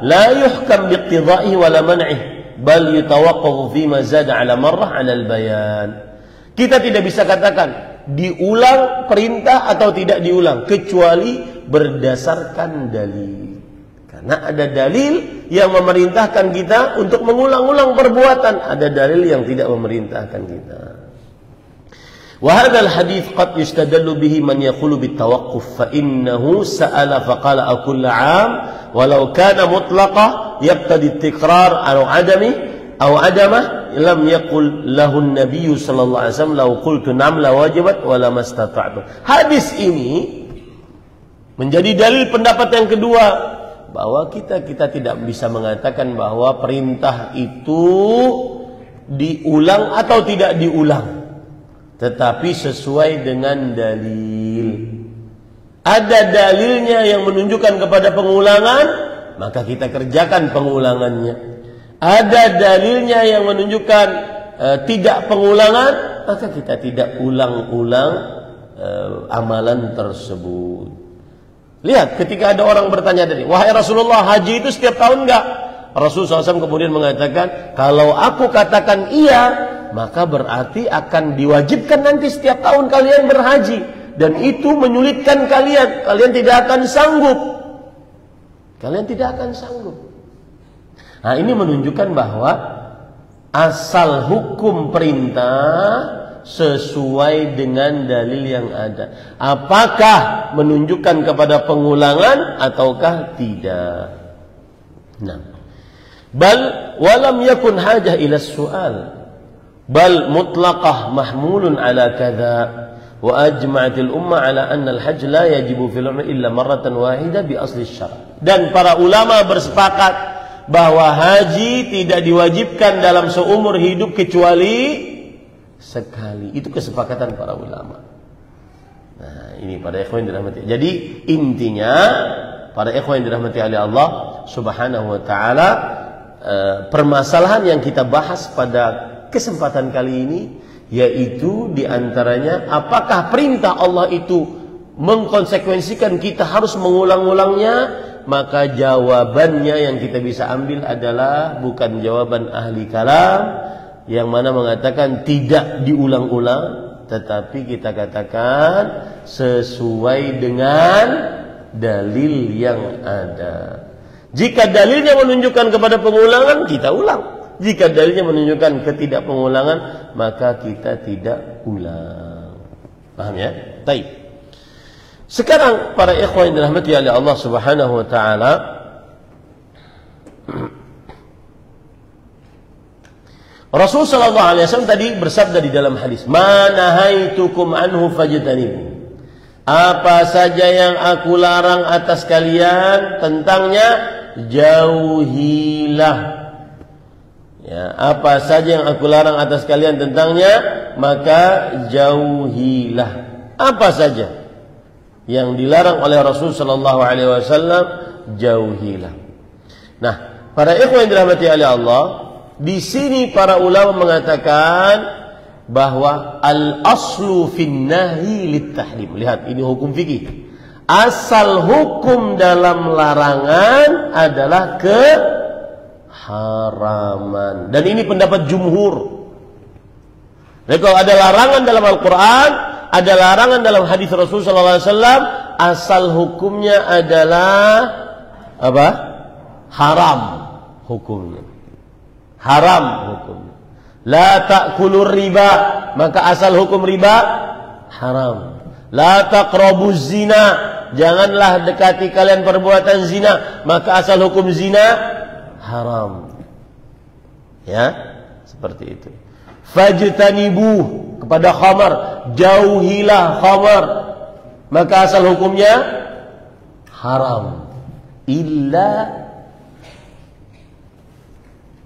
la yuhkam biqtidaihi wala man'ih, bal yutawaqqafu fi ma zada ala marrah ala al-bayan. Kita tidak bisa katakan diulang perintah atau tidak diulang kecuali berdasarkan dalil. Karena ada dalil yang memerintahkan kita untuk mengulang-ulang perbuatan, ada dalil yang tidak memerintahkan kita. Wa hadzal hadits qad yustadallu bihi man yaqulu bitawaqquf fa innahu sa'ala faqala akull 'am walau kana mutlaqa yaqtadi at-tikrar aw adamah lam yaqul lahu an-nabiy sallallahu alaihi wasallam law qultu na'am la wajibat wa la mastata'tu. Hadis ini menjadi dalil pendapat yang kedua bahwa kita tidak bisa mengatakan bahwa perintah itu diulang atau tidak diulang, tetapi sesuai dengan dalil. Ada dalilnya yang menunjukkan kepada pengulangan, maka kita kerjakan pengulangannya. Ada dalilnya yang menunjukkan tidak pengulangan, maka kita tidak ulang-ulang amalan tersebut. Lihat, ketika ada orang bertanya tadi, wahai Rasulullah, haji itu setiap tahun enggak? Rasulullah SAW kemudian mengatakan, kalau aku katakan iya, maka berarti akan diwajibkan nanti setiap tahun kalian berhaji. Dan itu menyulitkan kalian. Kalian tidak akan sanggup. Kalian tidak akan sanggup. Nah, ini menunjukkan bahwa asal hukum perintah sesuai dengan dalil yang ada. Apakah menunjukkan kepada pengulangan ataukah tidak? Nah, bal walam yakun hajah ila su'al, bal mutlaqah mahmulun ala kadza, wa ajma'atil ummah ala anna al-hajj la yajibu fil umri illa marratan wahidah bi asli syara'. Dan para ulama bersepakat bahwa haji tidak diwajibkan dalam seumur hidup kecuali sekali. Itu kesepakatan para ulama. Nah, ini para ikhwan yang dirahmati. Jadi intinya para ikhwan yang dirahmati oleh Allah Subhanahu wa taala, permasalahan yang kita bahas pada kesempatan kali ini yaitu diantaranya apakah perintah Allah itu mengkonsekuensikan kita harus mengulang-ulangnya. Maka jawabannya yang kita bisa ambil adalah bukan jawaban ahli kalam yang mana mengatakan tidak diulang-ulang, tetapi kita katakan sesuai dengan dalil yang ada. Jika dalilnya menunjukkan kepada pengulangan, kita ulang. Jika dalilnya menunjukkan ketidakpengulangan, maka kita tidak ulang. Paham ya? Baik. Sekarang para ikhwan yang dirahmati oleh Allah Subhanahu wa taala, Rasul sallallahu alaihi wasallam tadi bersabda di dalam hadis, "Ma nahaitukum anhu fajtanibu." Apa saja yang aku larang atas kalian tentangnya, jauhilah. Ya, apa saja yang aku larang atas kalian tentangnya, maka jauhilah. Apa saja yang dilarang oleh Rasul sallallahu alaihi wasallam, jauhilah. Nah, para ikhwan yang dirahmati oleh Allah, di sini para ulama mengatakan bahwa al-aslu fin nahyi lit-tahrim. Lihat, ini hukum fikih. Asal hukum dalam larangan adalah keharaman. Dan ini pendapat jumhur. Jadi kalau ada larangan dalam Al-Quran, ada larangan dalam hadis Rasul sallallahu alaihi wasallam, asal hukumnya adalah apa? Haram hukumnya. Haram hukumnya. La ta'kulur riba, maka asal hukum riba haram. La taqrabuz zina, janganlah dekati kalian perbuatan zina, maka asal hukum zina haram. Ya, seperti itu. Fajtanibu, kepada khamar, jauhilah khamar, maka asal hukumnya haram. Illa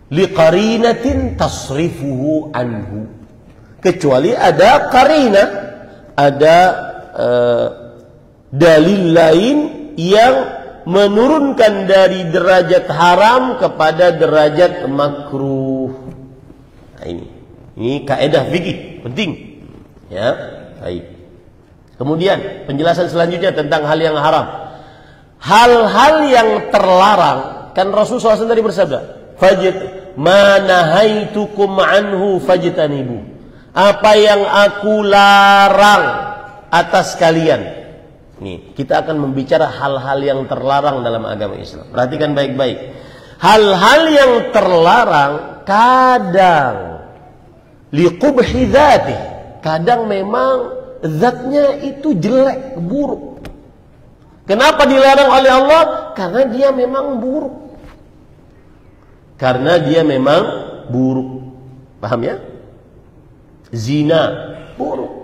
liqarinatin tasrifuhu anhu, kecuali ada qarinah, ada dalil lain yang menurunkan dari derajat haram kepada derajat makruh. Nah, ini kaidah fikih penting, ya. Baik. Kemudian penjelasan selanjutnya tentang hal yang haram. Hal-hal yang terlarang, kan Rasulullah SAW tadi bersabda, ma nahaitukum anhu fajtanibu. Apa yang aku larang atas kalian. Nih, kita akan membicara hal-hal yang terlarang dalam agama Islam. Perhatikan baik-baik. Hal-hal yang terlarang kadang liqubhi dzatih, kadang memang zatnya itu jelek, buruk. Kenapa dilarang oleh Allah? Karena dia memang buruk. Karena dia memang buruk. Paham ya? Zina buruk.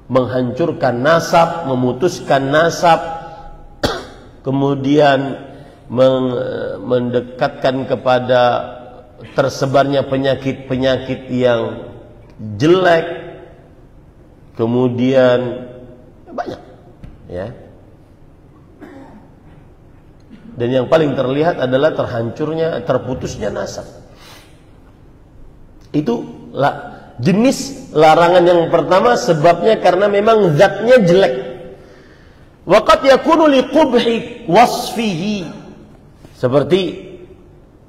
Menghancurkan nasab, memutuskan nasab, kemudian mendekatkan kepada tersebarnya penyakit-penyakit yang jelek, kemudian banyak, ya. Dan yang paling terlihat adalah terputusnya nasab. Itu jenis larangan yang pertama, sebabnya karena memang zatnya jelek. Waqad yakunu liqubhi wasfihi, seperti.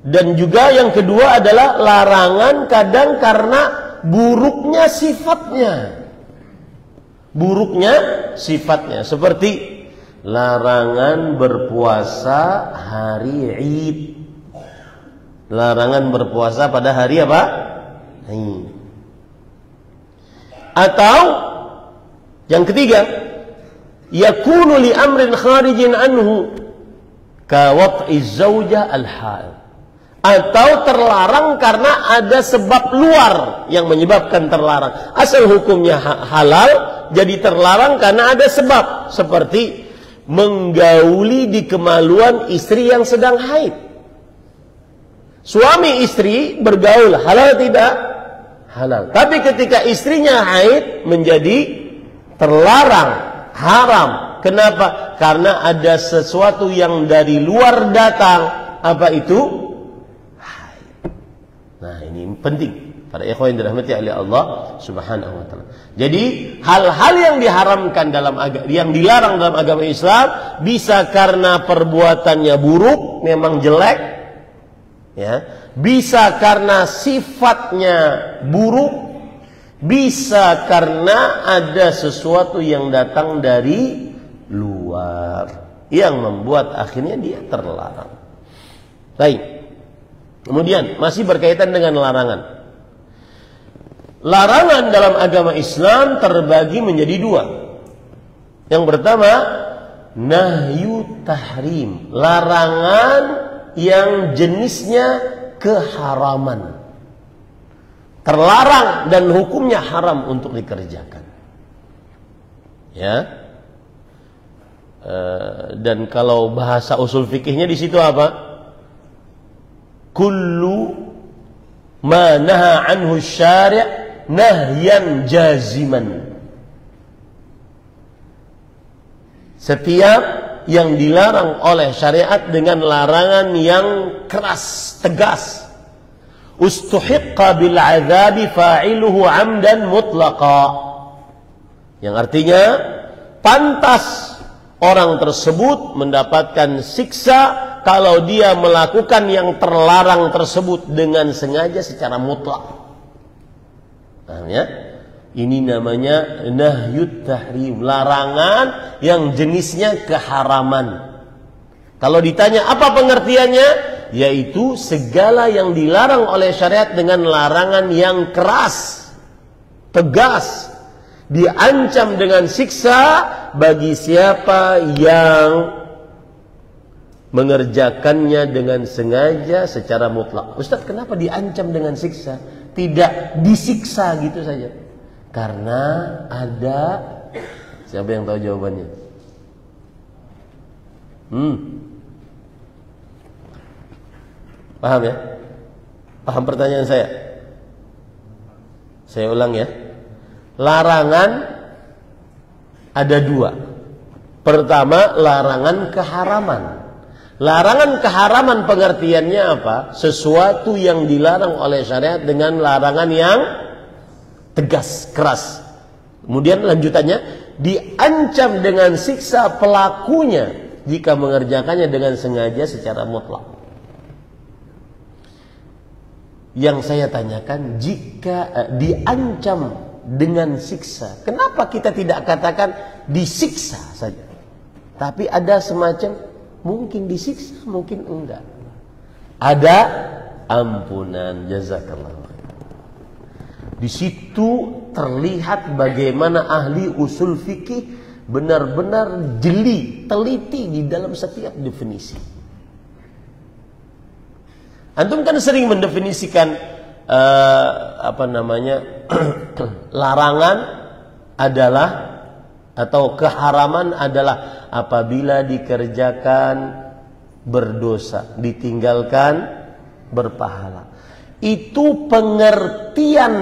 Dan juga yang kedua adalah larangan kadang karena buruknya sifatnya. Buruknya sifatnya, seperti larangan berpuasa hari Id. Larangan berpuasa pada hari apa? Id. Atau yang ketiga, yakunu li amrin kharijin anhu ka wat'iz zaujah al-haid. Atau terlarang karena ada sebab luar yang menyebabkan terlarang. Asal hukumnya halal, jadi terlarang karena ada sebab. Seperti menggauli di kemaluan istri yang sedang haid. Suami istri bergaul, halal tidak? Halal. Tapi ketika istrinya haid menjadi terlarang, haram. Kenapa? Karena ada sesuatu yang dari luar datang. Apa itu? Nah, ini penting para ikhwan yang dirahmati oleh Allah Subhanahu wa taala. Jadi, hal-hal yang diharamkan yang dilarang dalam agama Islam bisa karena perbuatannya buruk, memang jelek, ya. Bisa karena sifatnya buruk, bisa karena ada sesuatu yang datang dari luar yang membuat akhirnya dia terlarang. Baik. Kemudian masih berkaitan dengan larangan. Larangan dalam agama Islam terbagi menjadi dua. Yang pertama, nahyu tahrim, larangan yang jenisnya keharaman. Terlarang dan hukumnya haram untuk dikerjakan. Ya. Dan kalau bahasa usul fikihnya di situ apa? Kullu ma naha anhu syari' nahyan jaziman. Setiap yang dilarang oleh syariat dengan larangan yang keras, tegas. Ustuhiqqa bil 'adzabi fa'iluhu 'amdan mutlaqa. Yang artinya pantas orang tersebut mendapatkan siksa kalau dia melakukan yang terlarang tersebut dengan sengaja secara mutlak. Paham ya? Ini namanya nahyut tahrim, larangan yang jenisnya keharaman. Kalau ditanya apa pengertiannya, yaitu segala yang dilarang oleh syariat dengan larangan yang keras, tegas, diancam dengan siksa bagi siapa yang mengerjakannya dengan sengaja secara mutlak. Ustaz, kenapa diancam dengan siksa? Tidak disiksa gitu saja. Karena ada, siapa yang tahu jawabannya? Paham ya? Paham pertanyaan saya? Saya ulang ya. Larangan ada dua. Pertama, larangan keharaman. Larangan keharaman pengertiannya apa? Sesuatu yang dilarang oleh syariat dengan larangan yang tegas, keras. Kemudian lanjutannya, diancam dengan siksa pelakunya jika mengerjakannya dengan sengaja secara mutlak. Yang saya tanyakan, jika diancam dengan siksa, kenapa kita tidak katakan disiksa saja? Tapi ada semacam mungkin disiksa, mungkin enggak. Ada ampunan, jazakallah. Di situ terlihat bagaimana ahli usul fikih benar-benar jeli, teliti di dalam setiap definisi. Antum kan sering mendefinisikan larangan adalah atau keharaman adalah apabila dikerjakan berdosa, ditinggalkan berpahala. Itu pengertian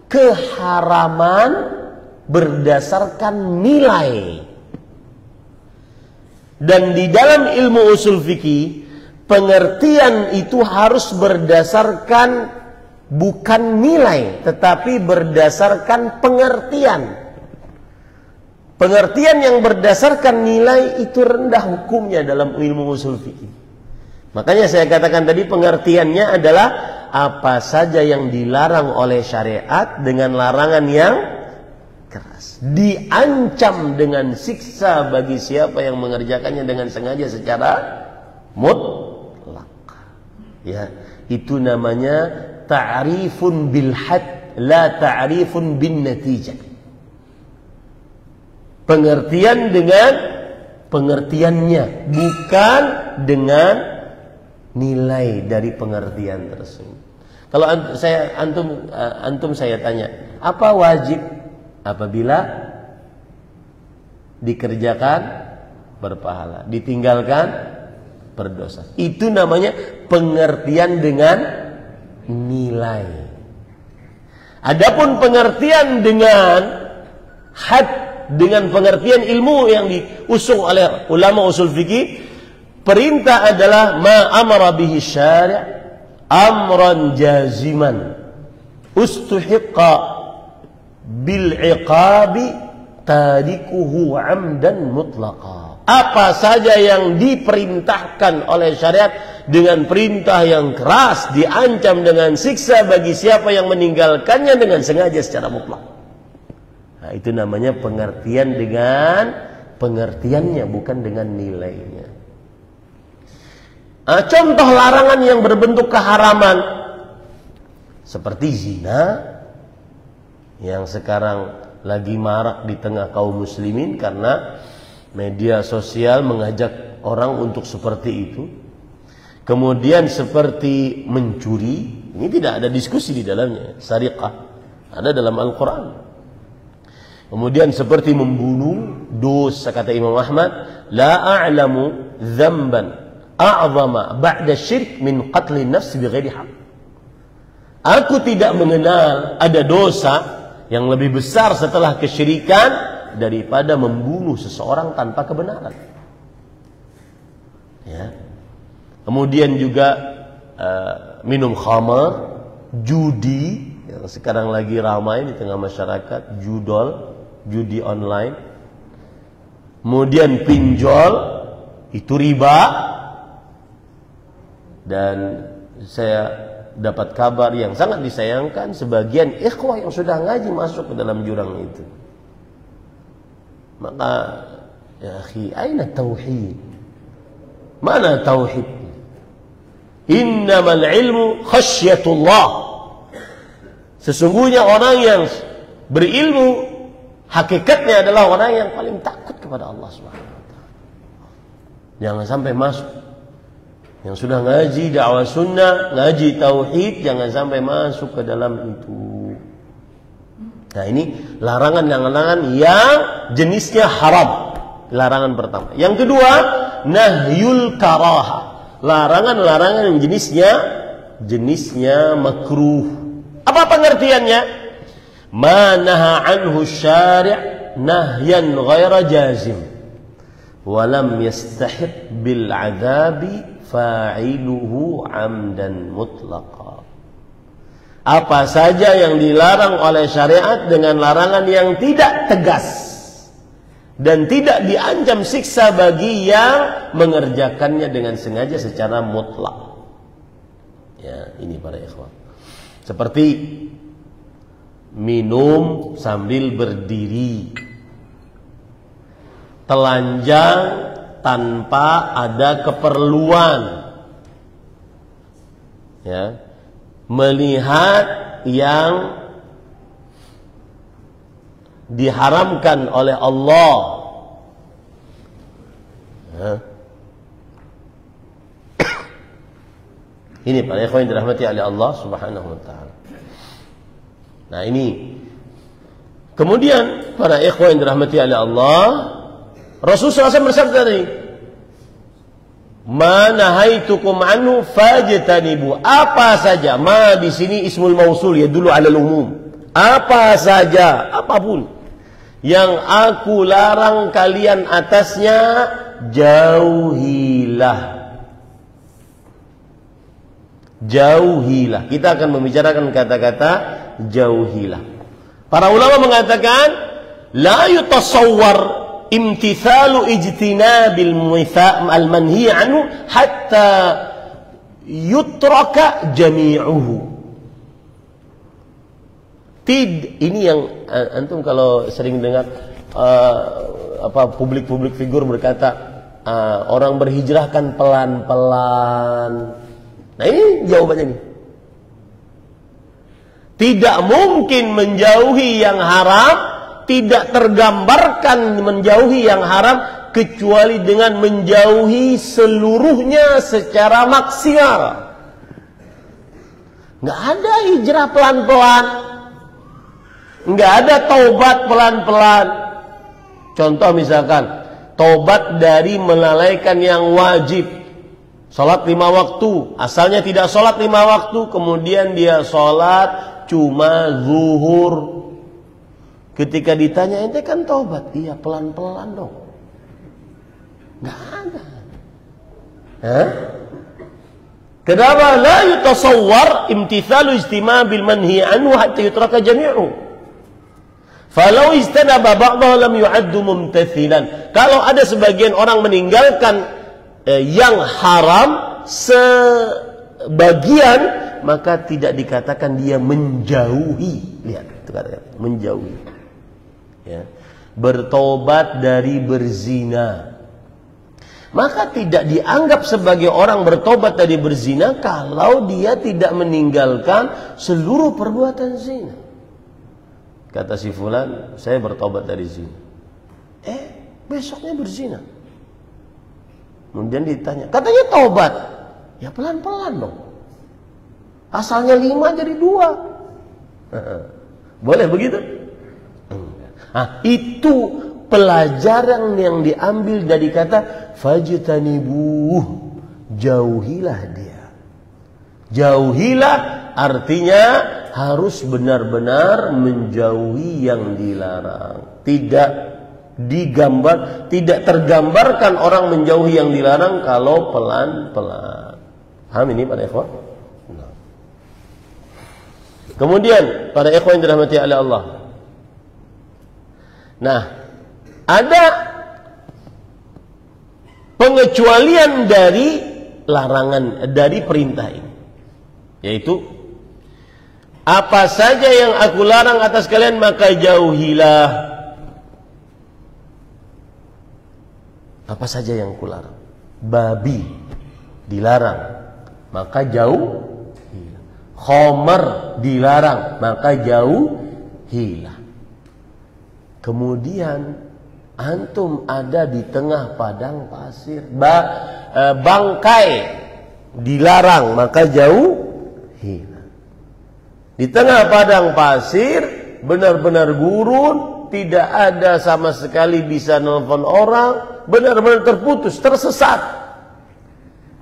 keharaman berdasarkan nilai. Dan di dalam ilmu usul fikih, pengertian itu harus berdasarkan bukan nilai, tetapi berdasarkan pengertian. Pengertian yang berdasarkan nilai itu rendah hukumnya dalam ilmu usul fikih. Makanya saya katakan tadi pengertiannya adalah apa saja yang dilarang oleh syariat dengan larangan yang keras. Diancam dengan siksa bagi siapa yang mengerjakannya dengan sengaja secara mutlak. Ya, itu namanya ta'rifun bil had, la ta'rifun bin natijah. Pengertian dengan pengertiannya, bukan dengan nilai dari pengertian tersebut. Kalau antum saya tanya, apa wajib apabila dikerjakan berpahala, ditinggalkan berdosa? Itu namanya pengertian dengan nilai. Adapun pengertian dengan had, dengan pengertian ilmu yang diusung oleh ulama usul fikih, perintah adalah ma amara bihi syari' amran jaziman ustuhiqqa bil iqabi tarikuhu amdan mutlaqa. Apa saja yang diperintahkan oleh syariat dengan perintah yang keras, diancam dengan siksa bagi siapa yang meninggalkannya dengan sengaja secara mutlak. Nah, itu namanya pengertian dengan pengertiannya, bukan dengan nilainya. Contoh larangan yang berbentuk keharaman seperti zina yang sekarang lagi marak di tengah kaum muslimin karena media sosial mengajak orang untuk seperti itu. Kemudian seperti mencuri, ini tidak ada diskusi di dalamnya, sariqah ada dalam Al-Quran. Kemudian seperti membunuh, dosa kata Imam Ahmad, la a'lamu dzamban a'zama ba'da syirk min qatli nafs bighairi haq. Aku tidak mengenal ada dosa yang lebih besar setelah kesyirikan daripada membunuh seseorang tanpa kebenaran. Ya. Kemudian juga minum khamar, judi yang sekarang lagi ramai di tengah masyarakat, judi online. Kemudian pinjol, itu riba. Dan saya dapat kabar yang sangat disayangkan, sebagian ikhwah yang sudah ngaji masuk ke dalam jurang itu. Maka ya akhi, aina tauhid? Mana tauhid? Innamal ilmu khasyatullah. Sesungguhnya orang yang berilmu hakikatnya adalah orang yang paling takut kepada Allah Subhanahu wa taala. Jangan sampai masuk. Yang sudah ngaji dakwah sunnah, ngaji tauhid, jangan sampai masuk ke dalam itu. Nah, ini larangan-larangan yang jenisnya haram. Larangan pertama. Yang kedua, nahyul karaha. Larangan-larangan yang jenisnya makruh. Apa pengertiannya? Ma naha anhu syari' nahyan ghaira jazim wa lam yastahiq bil 'adzabi fa'iluhu 'amdan mutlaqa. Apa saja yang dilarang oleh syariat dengan larangan yang tidak tegas dan tidak diancam siksa bagi yang mengerjakannya dengan sengaja secara mutlak. Ya, ini para ikhwan. Seperti minum sambil berdiri, telanjang tanpa ada keperluan, ya, melihat yang diharamkan oleh Allah. Ini para ikhwan yang dirahmati oleh Allah Subhanahu wa taala. Nah, ini. Kemudian para ikhwan yang dirahmati oleh Allah, Rasulullah SAW bersabda tadi, "Ma nahaitukum anhu fajtanibu." Apa saja, ma di sini ismul mausul ya dulu alal umum. Apa saja, apapun yang aku larang kalian atasnya, jauhilah. Jauhilah. Kita akan membicarakan kata-kata jauhilah. Para ulama mengatakan la yutasawwar imtithalu ijtinabil al-manhi anhu hatta yutraka jami'uhu. Ini yang antum kalau sering dengar publik figur berkata orang berhijrah kan pelan-pelan. Nah, ini jawabannya nih. Tidak mungkin menjauhi yang haram, tidak tergambarkan menjauhi yang haram kecuali dengan menjauhi seluruhnya secara maksimal. Nggak ada hijrah pelan-pelan, nggak ada taubat pelan-pelan. Contoh misalkan, taubat dari melalaikan yang wajib, sholat 5 waktu, asalnya tidak sholat 5 waktu, kemudian dia sholat cuma zuhur. Ketika ditanya, ente kan taubat? Iya, pelan-pelan dong. Nggak ada. Hah? Kenapa? La yutasawwar imtithalu ijtima' bil manhi anhu hatta yutraka jami'u. Falau istanaba ba'dahu lam yu'addu mumtathilan. Kalau ada sebagian orang meninggalkan yang haram sebagian, maka tidak dikatakan dia menjauhi. Lihat, itu kata menjauhi. Ya. Bertobat dari berzina. Maka tidak dianggap sebagai orang bertobat dari berzina kalau dia tidak meninggalkan seluruh perbuatan zina. Kata si fulan, saya bertobat dari zina. Besoknya berzina. Kemudian ditanya, katanya tobat. Ya pelan-pelan dong. Asalnya 5 jadi 2. Boleh begitu? Nah, itu pelajaran yang diambil dari kata fajtanibuh, jauhilah dia. Jauhilah artinya harus benar-benar menjauhi yang dilarang. Tidak tergambarkan orang menjauhi yang dilarang kalau pelan-pelan. Paham ini para ikhwan? Kemudian para ikhwan yang dirahmati oleh Allah. Nah, ada pengecualian dari larangan, dari perintah ini, yaitu apa saja yang aku larang atas kalian maka jauhilah. Apa saja yang aku larang? Babi dilarang, maka jauh. Khamar dilarang, maka jauhilah. Kemudian antum ada di tengah padang pasir, bangkai dilarang, maka jauhilah. Di tengah padang pasir benar-benar gurun, tidak ada sama sekali bisa nelpon orang, benar-benar terputus, tersesat.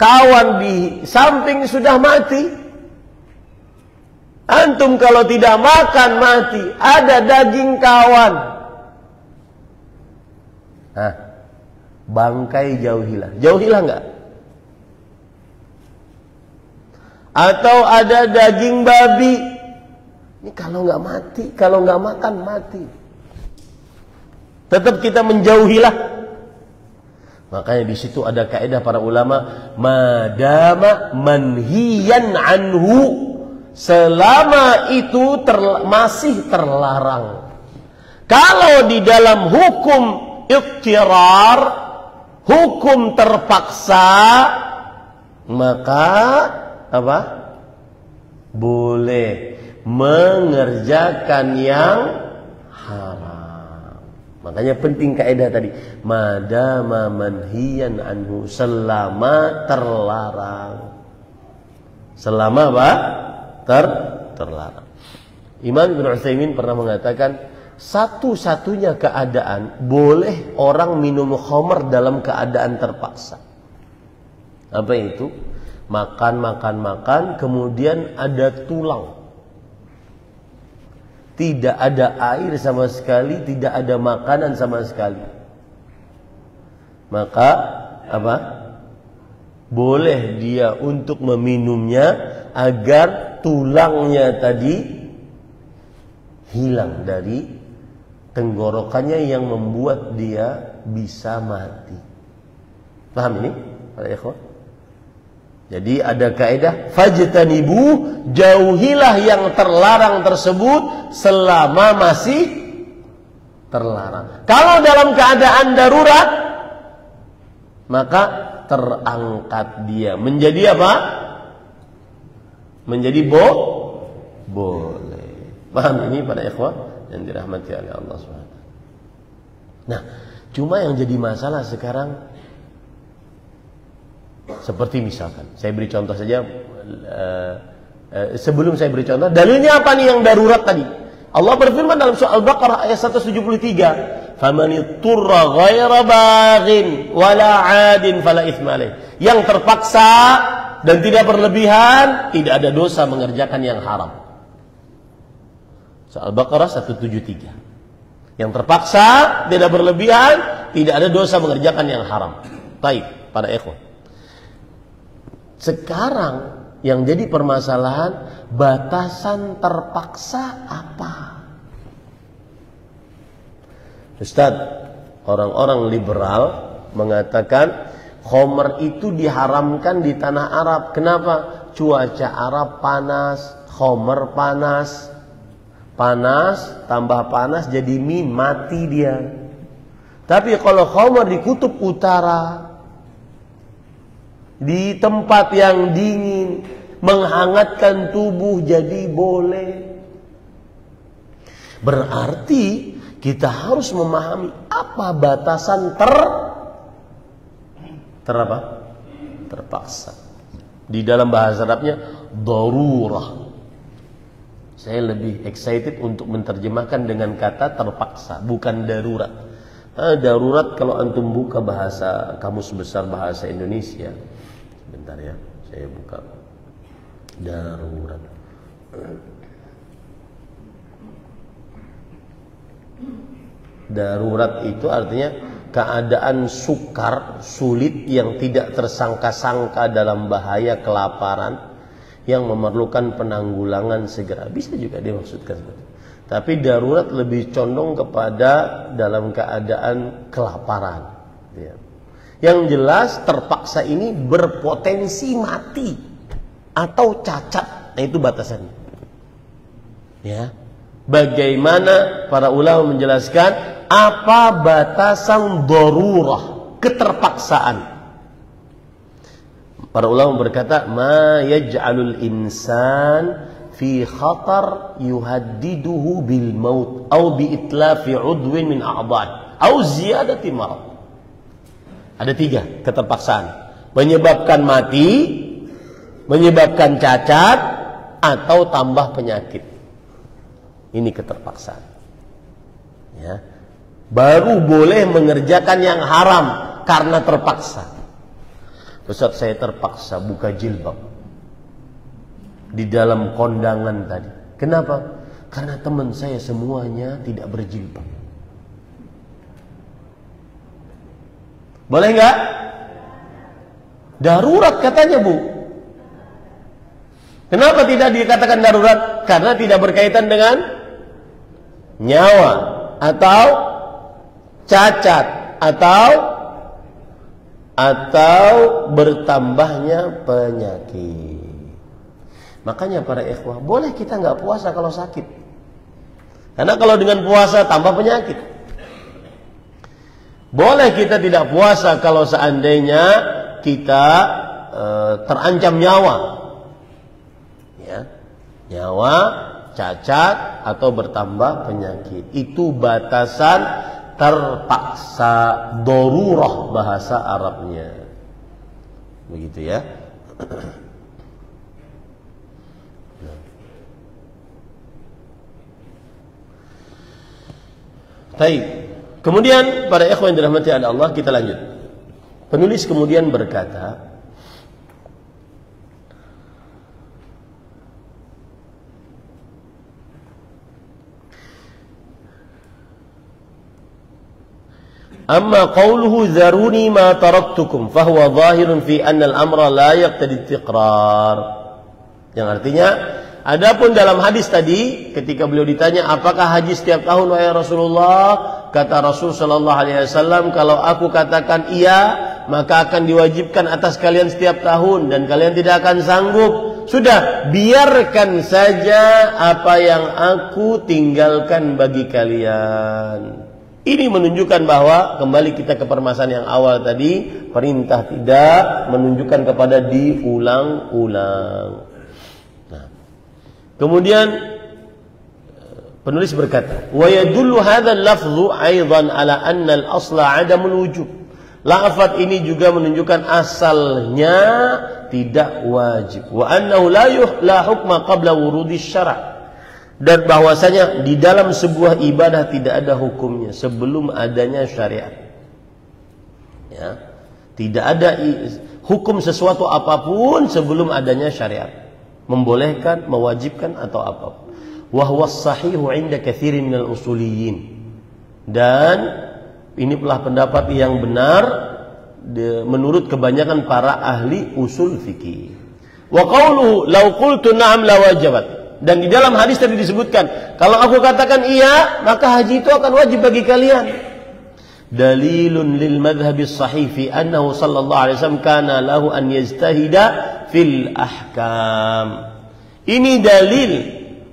Kawan di samping sudah mati. Antum kalau tidak makan mati, ada daging kawan. Nah, bangkai jauhilah. Jauhilah enggak? Atau ada daging babi. Ini kalau enggak mati, kalau enggak makan mati. Tetap kita menjauhilah. Makanya di situ ada kaidah para ulama, madama manhiyan anhu, selama itu masih terlarang. Kalau di dalam hukum iqtirar, hukum terpaksa, maka apa? Boleh mengerjakan yang haram. Makanya penting kaidah tadi, madama manhiyan anhu, selama terlarang. Selama apa? Terlarang. Imam Ibn Utsaimin pernah mengatakan, satu-satunya keadaan boleh orang minum khamr dalam keadaan terpaksa. Apa itu? Makan, kemudian ada tulang. Tidak ada air sama sekali, tidak ada makanan sama sekali. Maka apa? Boleh dia untuk meminumnya agar tulangnya tadi hilang dari tenggorokannya yang membuat dia bisa mati. Paham ini para ikhwan? Jadi ada kaidah fajtanibu, jauhilah yang terlarang tersebut selama masih terlarang. Kalau dalam keadaan darurat, maka terangkat dia menjadi apa? Menjadi boleh. Paham ini pada ikhwah yang dirahmati oleh Allah SWT. Nah, cuma yang jadi masalah sekarang, seperti misalkan, saya beri contoh saja. Sebelum saya beri contoh, dalilnya apa nih yang darurat tadi? Allah berfirman dalam surah Al-Baqarah ayat 173, "Faman turra ghaira baghin wala 'adin fala itsma alaih." Yang terpaksa dan tidak berlebihan, tidak ada dosa mengerjakan yang haram. Surah Al-Baqarah 173. Yang terpaksa, tidak berlebihan, tidak ada dosa mengerjakan yang haram. Baik, para ikhwan. Sekarang yang jadi permasalahan, batasan terpaksa apa? Ustaz, orang-orang liberal mengatakan khamr itu diharamkan di tanah Arab. Kenapa? Cuaca Arab panas, khamr panas. Panas tambah panas jadi mati dia. Tapi kalau khamr di kutub utara, di tempat yang dingin, menghangatkan tubuh, jadi boleh. Berarti kita harus memahami apa batasan terpaksa. Di dalam bahasa Arabnya darurah. Saya lebih excited untuk menerjemahkan dengan kata terpaksa, bukan darurat. Darurat kalau antum buka bahasa Kamus Besar Bahasa Indonesia. Bentar ya, saya buka. Darurat. Darurat itu artinya keadaan sukar, sulit, yang tidak tersangka-sangka dalam bahaya kelaparan, yang memerlukan penanggulangan segera. Bisa juga dimaksudkan seperti itu. Tapi darurat lebih condong kepada dalam keadaan kelaparan. Ya. Yang jelas terpaksa ini berpotensi mati atau cacat. Nah, itu batasannya. Ya. Bagaimana para ulama menjelaskan apa batasan darurah, keterpaksaan. Para ulama berkata, ma yaj'alul insan fi khatar yuhaddiduhu bil maut au bi itlafi udwin min a'dad au ziyadati marad. Ada 3 keterpaksaan. Menyebabkan mati, menyebabkan cacat, atau tambah penyakit. Ini keterpaksaan. Ya. Baru boleh mengerjakan yang haram karena terpaksa. Ustaz, saya terpaksa buka jilbab di dalam kondangan tadi. Kenapa? Karena teman saya semuanya tidak berjilbab. Boleh nggak? Darurat katanya, Bu. Kenapa tidak dikatakan darurat? Karena tidak berkaitan dengan nyawa atau cacat atau bertambahnya penyakit. Makanya para ikhwah, boleh kita nggak puasa kalau sakit. Karena kalau dengan puasa tambah penyakit. Boleh kita tidak puasa kalau seandainya kita terancam nyawa. Ya. Nyawa, cacat, atau bertambah penyakit. Itu batasan terpaksa, darurah bahasa Arabnya. Begitu ya. Baik. Kemudian para ikhwan yang dirahmati oleh Allah, kita lanjut. Penulis kemudian berkata, amma qawluhu zaruni ma taraktukum fahuwa zahirun fi anna al-amra la yaqtadi istiqrar. Yang artinya, adapun dalam hadis tadi ketika beliau ditanya apakah haji setiap tahun wahai Rasulullah, kata Rasul sallallahu alaihi wasallam, kalau aku katakan iya, maka akan diwajibkan atas kalian setiap tahun dan kalian tidak akan sanggup. Sudah, biarkan saja apa yang aku tinggalkan bagi kalian. Ini menunjukkan bahwa, kembali kita ke permasalahan yang awal tadi, perintah tidak menunjukkan kepada diulang-ulang. Nah, kemudian Penulis berkata, wa yadullu hadzal lafdhu aidan ala anna al-asla 'adamul wujub. Lafaz ini juga menunjukkan asalnya tidak wajib. Wa annahu la hukma qabla wurudi syara'. Dan bahwasanya di dalam sebuah ibadah tidak ada hukumnya sebelum adanya syariat. Ya. Tidak ada hukum sesuatu apapun sebelum adanya syariat. Membolehkan, mewajibkan atau apapun. Wa huwa as-sahihu 'inda katsirin minal usuliyyin. Dan ini adalah pendapat yang benar menurut kebanyakan para ahli usul fikih. Wa qawluhu law qultu na'am la wajabat. Dan di dalam hadis tadi disebutkan, kalau aku katakan iya, maka haji itu akan wajib bagi kalian. Dalilun lil madhhabis sahih fi annahu sallallahu alaihi wasallam kana lahu an yajtahida fil ahkam. Ini dalil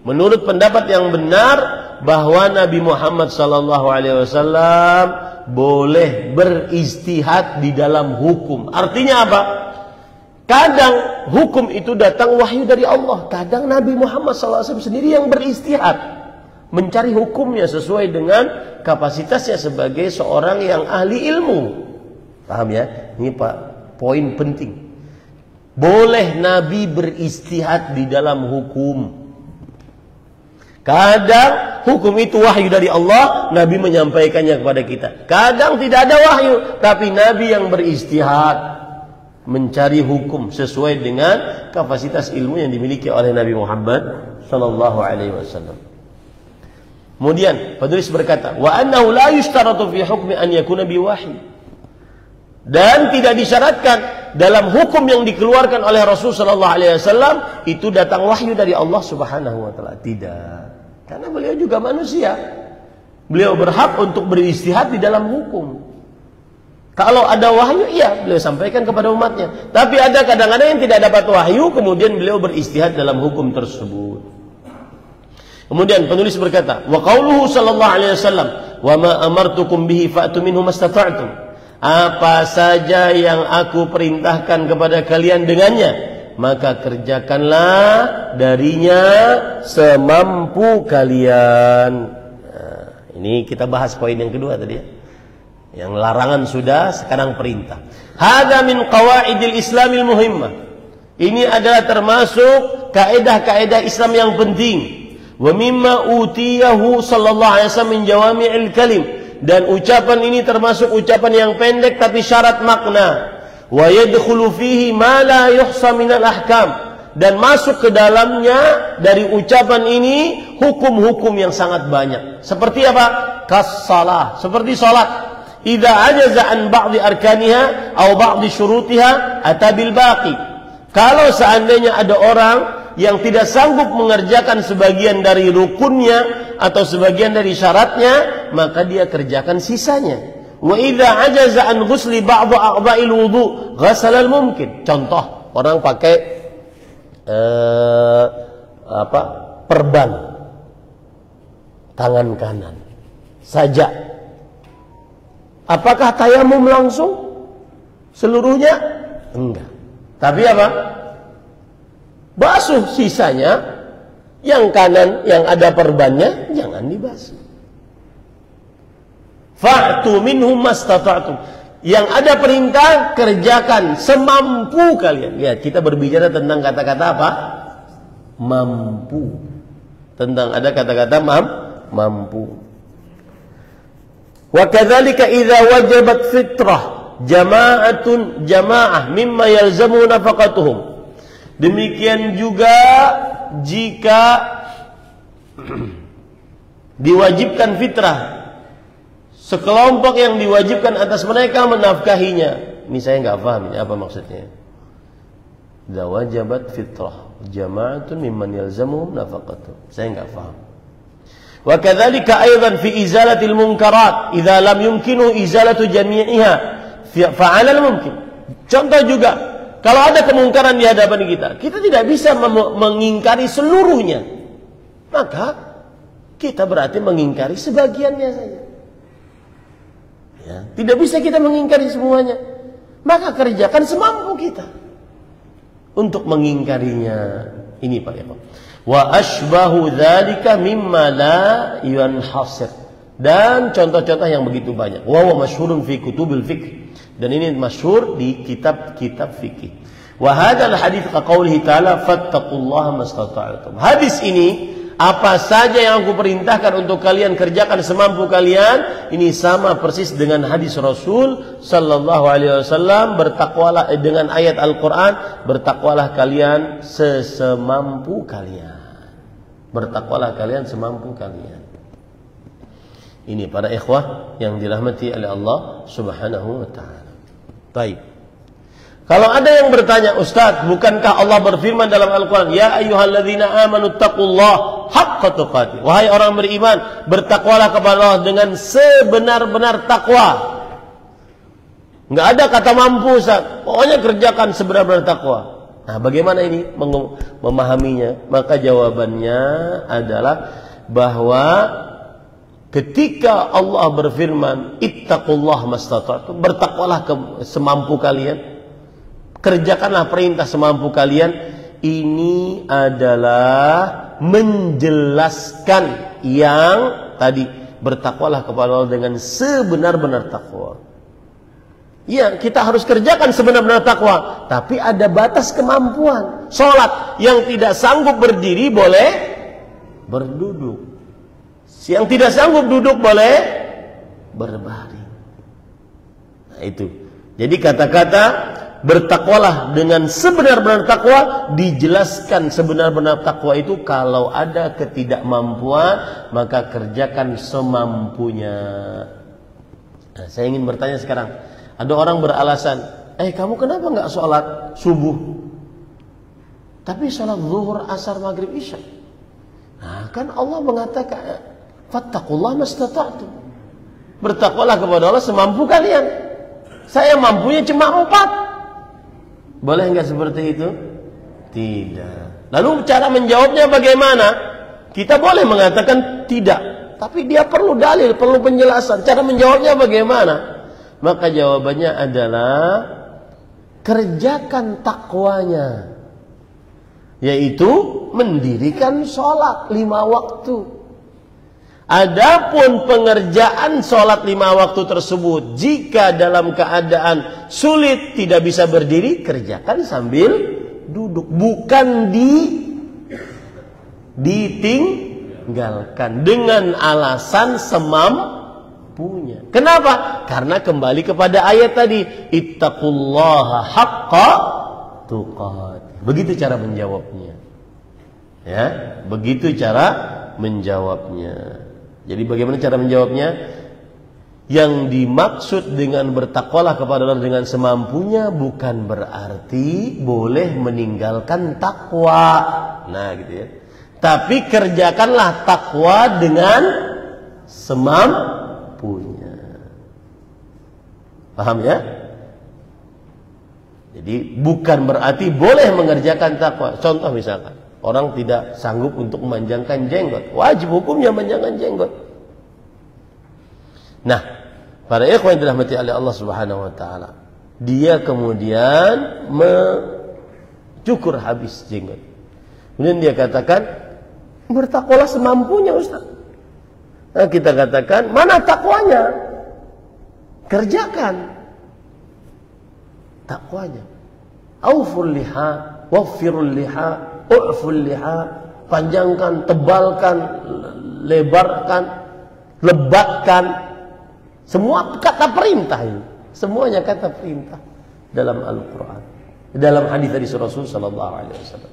menurut pendapat yang benar bahwa Nabi Muhammad sallallahu alaihi wasallam boleh beristihad di dalam hukum. Artinya apa? Kadang hukum itu datang wahyu dari Allah. Kadang Nabi Muhammad SAW sendiri yang beristihad, mencari hukumnya sesuai dengan kapasitasnya sebagai seorang yang ahli ilmu. Paham ya? Ini Pak, poin penting. Boleh Nabi beristihad di dalam hukum. Kadang hukum itu wahyu dari Allah, Nabi menyampaikannya kepada kita. Kadang tidak ada wahyu, tapi Nabi yang beristihad, mencari hukum sesuai dengan kapasitas ilmu yang dimiliki oleh Nabi Muhammad sallallahu alaihi wasallam. Kemudian penulis berkata, wa annahu la yushtaratu fi hukmi an yakuna biwahyi. Dan tidak disyaratkan dalam hukum yang dikeluarkan oleh Rasul sallallahu alaihi wasallam itu datang wahyu dari Allah Subhanahu wa taala. Tidak. Karena beliau juga manusia. Beliau berhak untuk beristihad di dalam hukum. Kalau ada wahyu, iya beliau sampaikan kepada umatnya. Tapi ada kadang-kadang yang tidak dapat wahyu, kemudian beliau beristihad dalam hukum tersebut. Kemudian penulis berkata, wa qauluhu sallallahu alaihi wasallam, wa ma amartukum bihi fa'tu minhu mastata'tum. Apa saja yang aku perintahkan kepada kalian dengannya, maka kerjakanlah darinya semampu kalian. Nah, ini kita bahas poin yang kedua tadi ya. Yang larangan sudah, sekarang perintah. Hada min qawaidil Islamil muhimmah. Ini adalah termasuk kaedah-kaedah Islam yang penting. Wa mimma utiyahu sallallahu alaihi wasallam min jawami'il kalim. Dan ucapan ini termasuk ucapan yang pendek tapi syarat makna. Wa yadkhulu fihi ma la yuhsa minal ahkam. Dan masuk ke dalamnya dari ucapan ini hukum-hukum yang sangat banyak. Seperti apa? Kas-salah, seperti salat. Idza ajaza an ba'di arkaniha atau ba'di syurutiha atabil baqi. Kalau seandainya ada orang yang tidak sanggup mengerjakan sebagian dari rukunnya atau sebagian dari syaratnya, maka dia kerjakan sisanya. Wa idza ajaza an ghusli ba'd a'dha'il wudu, ghasala al-mumkin. Contoh, orang pakai perban tangan kanan saja. Apakah tayamum langsung seluruhnya? Enggak. Tapi apa? Basuh sisanya. Yang kanan yang ada perbannya jangan dibasuh. Fa'tu minhum mastata'tum. Yang ada perintah kerjakan semampu kalian. Lihat, kita berbicara tentang kata-kata apa? Mampu. Tentang ada kata-kata mampu. Wa kadzalika idza wajabat fitrah jamaah mimma yalzamu nafaqatuhum. Demikian juga jika diwajibkan fitrah, sekelompok yang diwajibkan atas mereka menafkahinya. Ini saya nggak paham ini apa maksudnya. Idza wajabat fitrah jama'atun mimman yalzamuhum nafaqatuhum. Saya nggak paham. Wa kadzalika aidan fi izalatil munkarat idza lam yumkinu izalatu jami'iha fa'ala al-mumkin. Contoh juga, kalau ada kemungkaran di hadapan kita tidak bisa mengingkari seluruhnya. Maka kita berarti mengingkari sebagiannya saja. Ya, tidak bisa kita mengingkari semuanya. Maka kerjakan semampu kita untuk mengingkarinya. Ini Pak ya Pak. Wa ashbahu dzalika mimma la yanhasir. Dan contoh-contoh yang begitu banyak. Wa huwa masyhurun fi kutubil fiqh. Dan ini masyhur di kitab-kitab fikih. Wa hadzal hadits ka qoulihi ta'ala fattaqullaha mastata'tum. Hadis ini, apa saja yang aku perintahkan untuk kalian kerjakan semampu kalian, ini sama persis dengan hadis Rasul sallallahu alaihi wasallam, bertakwalah dengan ayat Al-Qur'an, bertakwalah kalian sesemampu kalian. Bertakwalah kalian semampu kalian. Ini para ikhwah yang dirahmati oleh Allah Subhanahu wa taala. Baik. Kalau ada yang bertanya, Ustaz, bukankah Allah berfirman dalam Al-Quran, Ya ayyuhalladzina amanu taqullaha haqqa tuqatih. Wahai orang beriman, bertakwalah kepada Allah dengan sebenar-benar takwa. Enggak ada kata mampu, Ustaz. Pokoknya kerjakan sebenar-benar takwa. Nah, bagaimana ini memahaminya? Maka jawabannya adalah bahwa ketika Allah berfirman, ittaqullaha mastata'tum, bertakwalah semampu kalian, kerjakanlah perintah semampu kalian, ini adalah menjelaskan yang tadi, bertakwalah kepada Allah dengan sebenar-benar takwa. Ya, kita harus kerjakan sebenar-benar takwa, tapi ada batas kemampuan. Sholat yang tidak sanggup berdiri boleh berduduk. Yang tidak sanggup duduk boleh berbaring. Nah, itu. Jadi kata-kata bertakwalah dengan sebenar-benar takwa, dijelaskan sebenar-benar takwa itu kalau ada ketidakmampuan, maka kerjakan semampunya. Nah, saya ingin bertanya sekarang. Ada orang beralasan, kamu kenapa nggak sholat subuh? Tapi sholat zuhur, asar, maghrib, isya. Nah, kan Allah mengatakan, fattaqullaha mastata'tum. Bertakwalah kepada Allah semampu kalian. Saya mampunya cuma 4. Boleh enggak seperti itu? Tidak. Lalu cara menjawabnya bagaimana? Kita boleh mengatakan tidak, tapi dia perlu dalil, perlu penjelasan. Cara menjawabnya bagaimana? Maka jawabannya adalah kerjakan takwanya, yaitu mendirikan sholat 5 waktu. Adapun pengerjaan sholat 5 waktu tersebut, jika dalam keadaan sulit tidak bisa berdiri, kerjakan sambil duduk, bukan ditinggalkan dengan alasan semampunya. Kenapa? Karena kembali kepada ayat tadi, ittaqullaha haqqa tuqatih. Begitu cara menjawabnya. Ya, begitu cara menjawabnya. Jadi bagaimana cara menjawabnya? Yang dimaksud dengan bertakwalah kepada Allah dengan semampunya bukan berarti boleh meninggalkan takwa. Nah, gitu ya. Tapi kerjakanlah takwa dengan semampunya. Paham ya? Jadi bukan berarti boleh mengerjakan takwa. Contoh misalkan, orang tidak sanggup untuk memanjangkan jenggot, wajib hukumnya memanjangkan jenggot. Nah, para ikhwan yang dirahmati oleh Allah Subhanahu wa taala, dia kemudian mencukur habis jenggot. Kemudian dia katakan, bertakwalah semampunya, Ustaz. Nah, kita katakan, mana takwanya? Kerjakan takwanya. Auful liha, waffirul liha, u'ful liha, panjangkan, tebalkan, lebarkan, lebatkan. Semua kata perintah ini. Semuanya kata perintah dalam Al-Quran, dalam hadis Rasul sallallahu alaihi wasallam.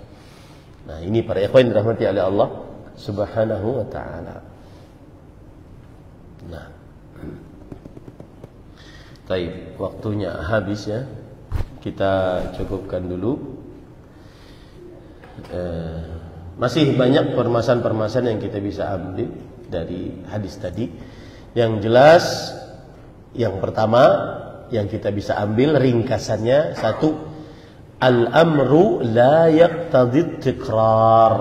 Nah, ini para ikhwan yang dirahmati oleh Allah Subhanahu wa taala. Nah, baik, waktunya habis ya. Kita cukupkan dulu. Masih banyak permasalahan-permasalahan yang kita bisa ambil dari hadis tadi. Yang jelas, yang pertama yang kita bisa ambil ringkasannya, satu, al-amru la yaqtadhi tikrar.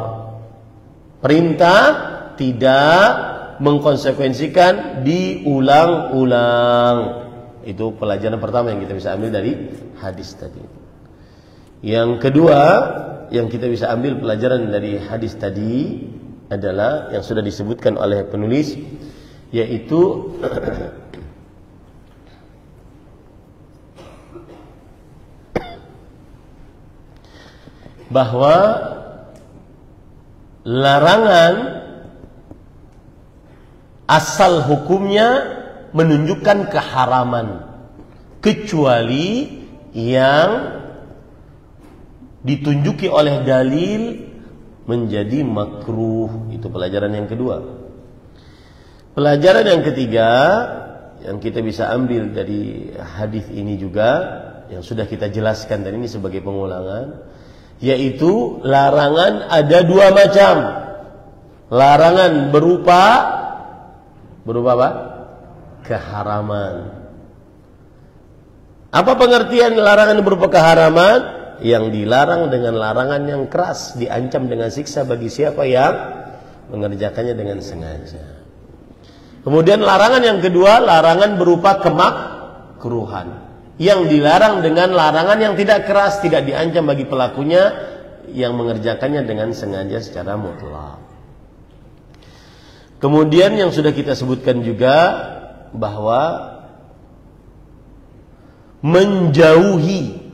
Perintah tidak mengkonsekuensikan diulang-ulang. Itu pelajaran pertama yang kita bisa ambil dari hadis tadi. Yang kedua, yang kita bisa ambil pelajaran dari hadis tadi adalah yang sudah disebutkan oleh penulis, yaitu bahwa larangan asal hukumnya menunjukkan keharaman, kecuali yang ditunjuki oleh dalil menjadi makruh. Itu pelajaran yang kedua. Pelajaran yang ketiga yang kita bisa ambil dari hadis ini juga, yang sudah kita jelaskan dan ini sebagai pengulangan, yaitu larangan ada dua macam. Larangan berupa apa? Keharaman. Apa pengertian larangan berupa keharaman? Yang dilarang dengan larangan yang keras, diancam dengan siksa bagi siapa yang mengerjakannya dengan sengaja. Kemudian larangan yang kedua, larangan berupa kemakruhan, yang dilarang dengan larangan yang tidak keras, tidak diancam bagi pelakunya yang mengerjakannya dengan sengaja secara mutlak. Kemudian yang sudah kita sebutkan juga bahwa menjauhi,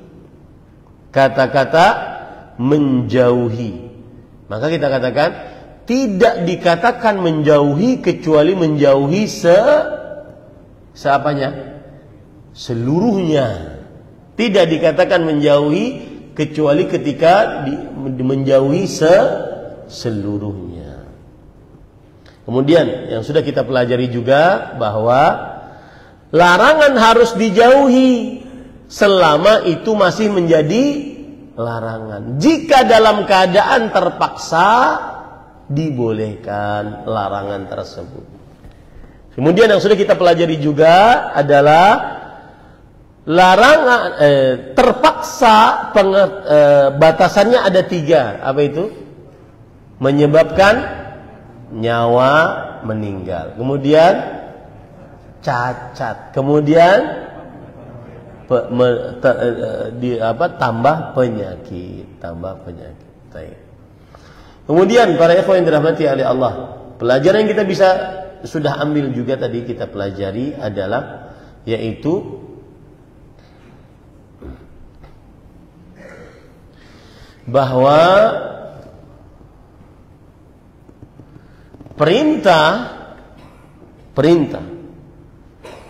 kata-kata menjauhi, maka kita katakan tidak dikatakan menjauhi kecuali menjauhi seapanya? Seluruhnya. Tidak dikatakan menjauhi kecuali ketika menjauhi seluruhnya. Kemudian yang sudah kita pelajari juga bahwa larangan harus dijauhi selama itu masih menjadi larangan. Jika dalam keadaan terpaksa, dibolehkan larangan tersebut. Kemudian yang sudah kita pelajari juga adalah larangan terpaksa, batasannya ada 3. Apa itu? Menyebabkan nyawa meninggal. Kemudian cacat. Kemudian tambah penyakit. Kemudian para ikhwan yang dirahmati oleh Allah, pelajaran yang kita bisa sudah ambil juga tadi kita pelajari adalah yaitu bahwa perintah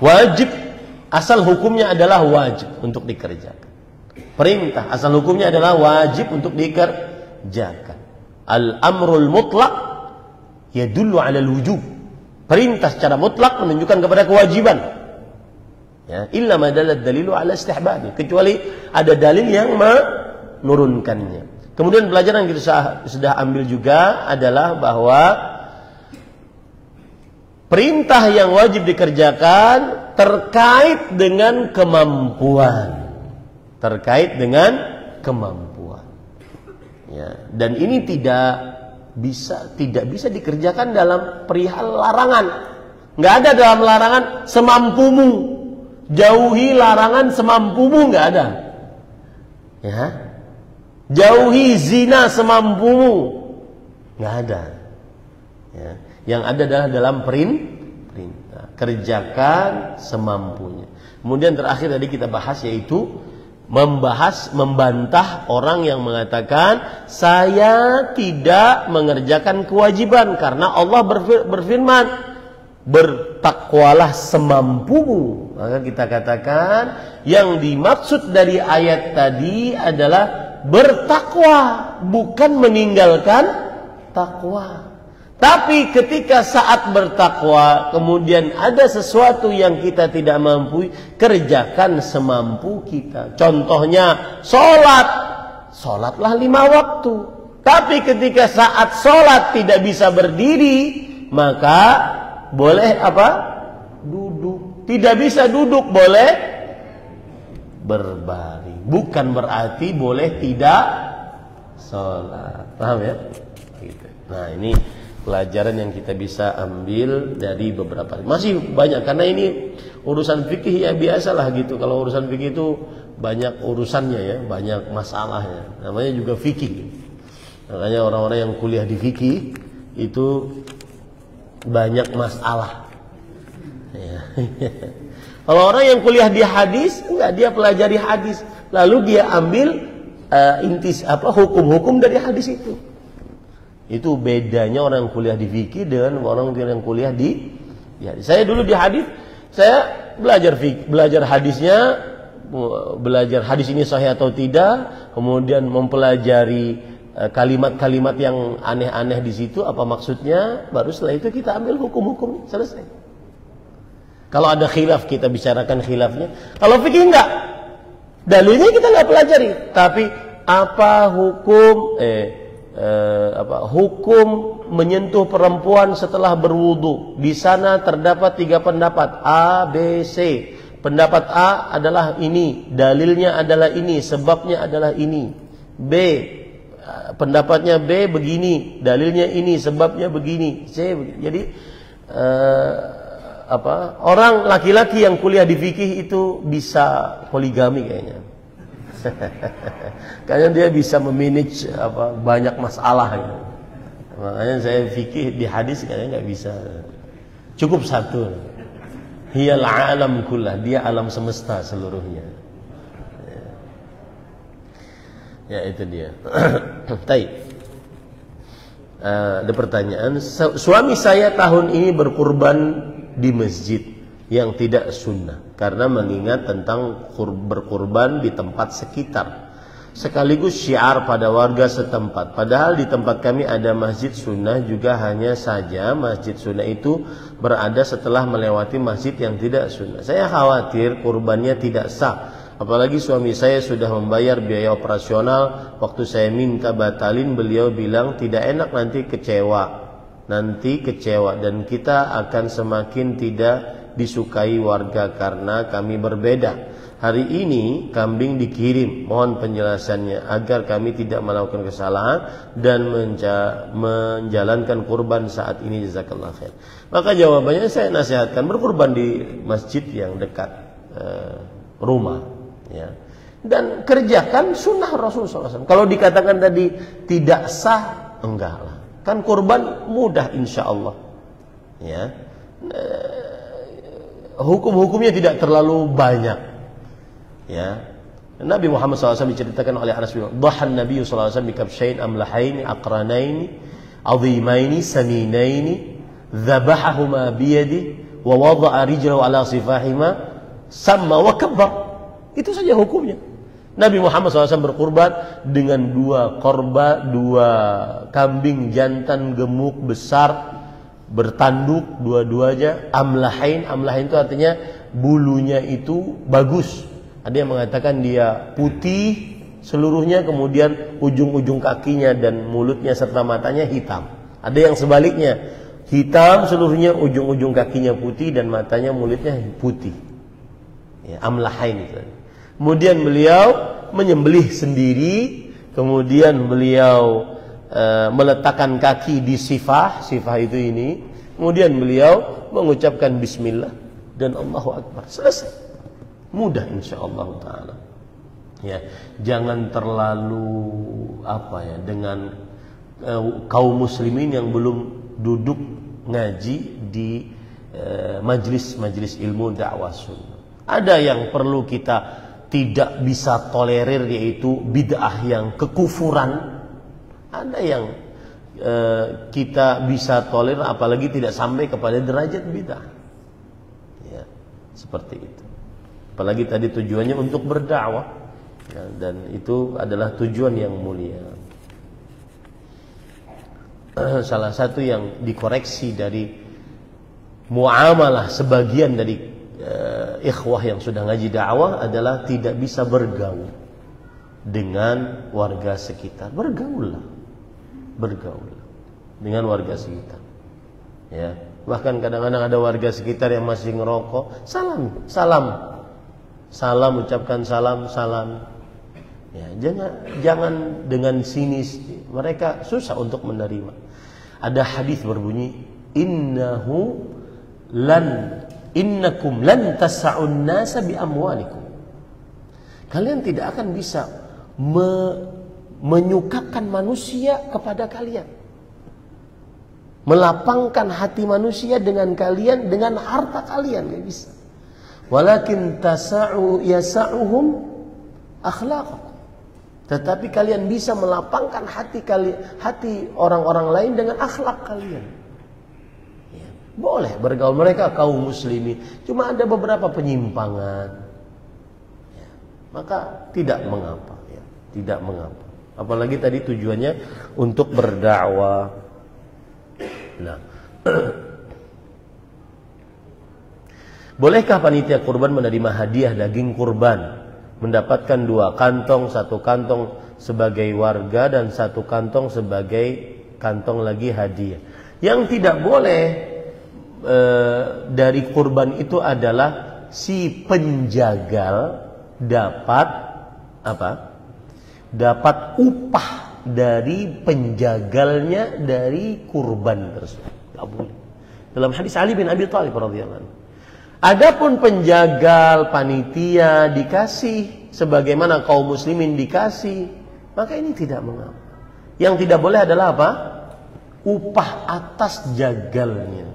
wajib, asal hukumnya adalah wajib untuk dikerjakan. Perintah asal hukumnya adalah wajib untuk dikerjakan. Al-amrul mutlaq yadullu 'ala al-wujub. Perintah secara mutlak menunjukkan kepada kewajiban. Ya, illa ma dalal dalilu 'ala istihbab, kecuali ada dalil yang menurunkannya. Kemudian pelajaran yang kita sudah ambil juga adalah bahwa perintah yang wajib dikerjakan terkait dengan kemampuan. Ya, dan ini tidak bisa dikerjakan dalam perihal larangan. Nggak ada dalam larangan semampumu. Jauhi larangan semampumu, nggak ada. Ya. Jauhi zina semampumu, nggak ada. Ya. Yang ada adalah dalam perintah. Kerjakan semampunya. Kemudian terakhir tadi kita bahas yaitu membantah orang yang mengatakan saya tidak mengerjakan kewajiban karena Allah berfirman bertakwalah semampumu. Maka kita katakan yang dimaksud dari ayat tadi adalah bertakwa, bukan meninggalkan takwa. Tapi ketika saat bertakwa kemudian ada sesuatu yang kita tidak mampu, kerjakan semampu kita. Contohnya sholatlah 5 waktu. Tapi ketika saat sholat tidak bisa berdiri, maka boleh apa? Duduk. Tidak bisa duduk, boleh berbaring. Bukan berarti boleh tidak sholat. Paham ya? Gitu. Nah ini pelajaran yang kita bisa ambil dari beberapa, masih banyak karena ini urusan fikih ya biasalah gitu. Kalau urusan fikih itu banyak urusannya ya, banyak masalahnya. Namanya juga fikih. Makanya orang-orang yang kuliah di fikih itu banyak masalah. Ya. Kalau orang yang kuliah di hadis, enggak, dia pelajari hadis, lalu dia ambil hukum-hukum dari hadis itu. Itu bedanya orang yang kuliah di fikih dengan orang yang kuliah di hadis. Saya dulu di hadis, saya belajar hadisnya, belajar hadis ini sahih atau tidak, kemudian mempelajari kalimat-kalimat yang aneh-aneh di situ, apa maksudnya, baru setelah itu kita ambil hukum-hukum, selesai. Kalau ada khilaf, kita bicarakan khilafnya. Kalau fikih enggak, dalilnya kita enggak pelajari, tapi apa hukum hukum menyentuh perempuan setelah berwudu. Di sana terdapat 3 pendapat, A, B, C. Pendapat A adalah ini, dalilnya adalah ini, sebabnya adalah ini. B, pendapatnya B begini, dalilnya ini, sebabnya begini. C begini. Jadi orang laki-laki yang kuliah di fikih itu bisa poligami kayaknya. Kayaknya dia bisa memanage banyak masalah gitu. Makanya saya fikih di hadis kayaknya nggak bisa. Cukup satu. Hiyal alam kullah, dia alam semesta seluruhnya. Ya itu dia. Baik. Ada pertanyaan. Suami saya tahun ini berkurban di masjid yang tidak sunnah karena mengingat tentang berkurban di tempat sekitar, sekaligus syiar pada warga setempat. Padahal di tempat kami ada masjid sunnah juga, hanya saja masjid sunnah itu berada setelah melewati masjid yang tidak sunnah. Saya khawatir kurbannya tidak sah. Apalagi suami saya sudah membayar biaya operasional. Waktu saya minta batalin, beliau bilang tidak enak, nanti kecewa dan kita akan semakin tidak disukai warga karena kami berbeda. Hari ini kambing dikirim, mohon penjelasannya agar kami tidak melakukan kesalahan dan menjalankan kurban saat ini. Jazakallah khair. Maka jawabannya saya nasihatkan berkurban di masjid yang dekat rumah, ya. Dan kerjakan sunnah Rasulullah SAW. Kalau dikatakan tadi tidak sah, enggak lah. Kan kurban mudah insya Allah, ya. Hukum-hukumnya tidak terlalu banyak, ya. Nabi Muhammad SAW diceritakan oleh Anas bin Malik, "Dhahan Nabi SAW bikabshain amlahaini aqranaini azimaini saminaini dzabahahuma biyadi wa wada'a rijlahu ala sifahima samma wa kabbar." Itu saja hukumnya. Nabi Muhammad SAW berkurban dengan 2 kambing jantan gemuk besar, bertanduk dua-duanya, amlahain itu artinya bulunya itu bagus. Ada yang mengatakan dia putih seluruhnya, kemudian ujung-ujung kakinya dan mulutnya serta matanya hitam. Ada yang sebaliknya, hitam seluruhnya, ujung-ujung kakinya putih dan matanya mulutnya putih, ya, amlahain itu. Kemudian beliau menyembelih sendiri, kemudian beliau meletakkan kaki di sifah itu ini, kemudian beliau mengucapkan bismillah dan Allahu Akbar, selesai. Mudah insyaallah taala. Ya, jangan terlalu dengan kaum muslimin yang belum duduk ngaji di majlis-majlis ilmu dakwah sunnah. Ada yang perlu kita tidak bisa tolerir, yaitu bid'ah yang kekufuran. Ada yang kita bisa tolerir, apalagi tidak sampai kepada derajat bid'ah, ya, seperti itu. Apalagi tadi tujuannya untuk berdakwah, ya, dan itu adalah tujuan yang mulia. Salah satu yang dikoreksi dari muamalah sebagian dari ikhwah yang sudah ngaji dakwah adalah tidak bisa bergaul dengan warga sekitar. Bergaul dengan warga sekitar, ya. Bahkan kadang-kadang ada warga sekitar yang masih ngerokok, salam, ucapkan salam, ya. Jangan dengan sinis, mereka susah untuk menerima. Ada hadis berbunyi, innahu lan Innakum lan tas'un nasa bi amwalikum. Kalian tidak akan bisa menyukakan manusia kepada kalian. Melapangkan hati manusia dengan kalian, dengan harta kalian, gak bisa. Walakin yasa'uhum akhlaqakum. Tetapi kalian bisa melapangkan hati orang-orang lain dengan akhlak kalian. Ya. Boleh bergaul, mereka kaum muslimin, cuma ada beberapa penyimpangan. Ya. Maka tidak mengapa, ya. Tidak mengapa. Apalagi tadi tujuannya untuk berdakwah. Nah, bolehkah panitia kurban menerima hadiah daging kurban? Mendapatkan 2 kantong, 1 kantong sebagai warga dan 1 kantong sebagai kantong lagi hadiah. Yang tidak boleh dari kurban itu adalah si penjagal dapat apa? Dapat upah dari penjagalnya dari kurban tersebut. Tidak boleh. Dalam hadis Ali bin Abi Thalib radhiyallahu anhu. Adapun penjagal panitia dikasih sebagaimana kaum muslimin dikasih, maka ini tidak mengapa. Yang tidak boleh adalah apa? Upah atas jagalnya.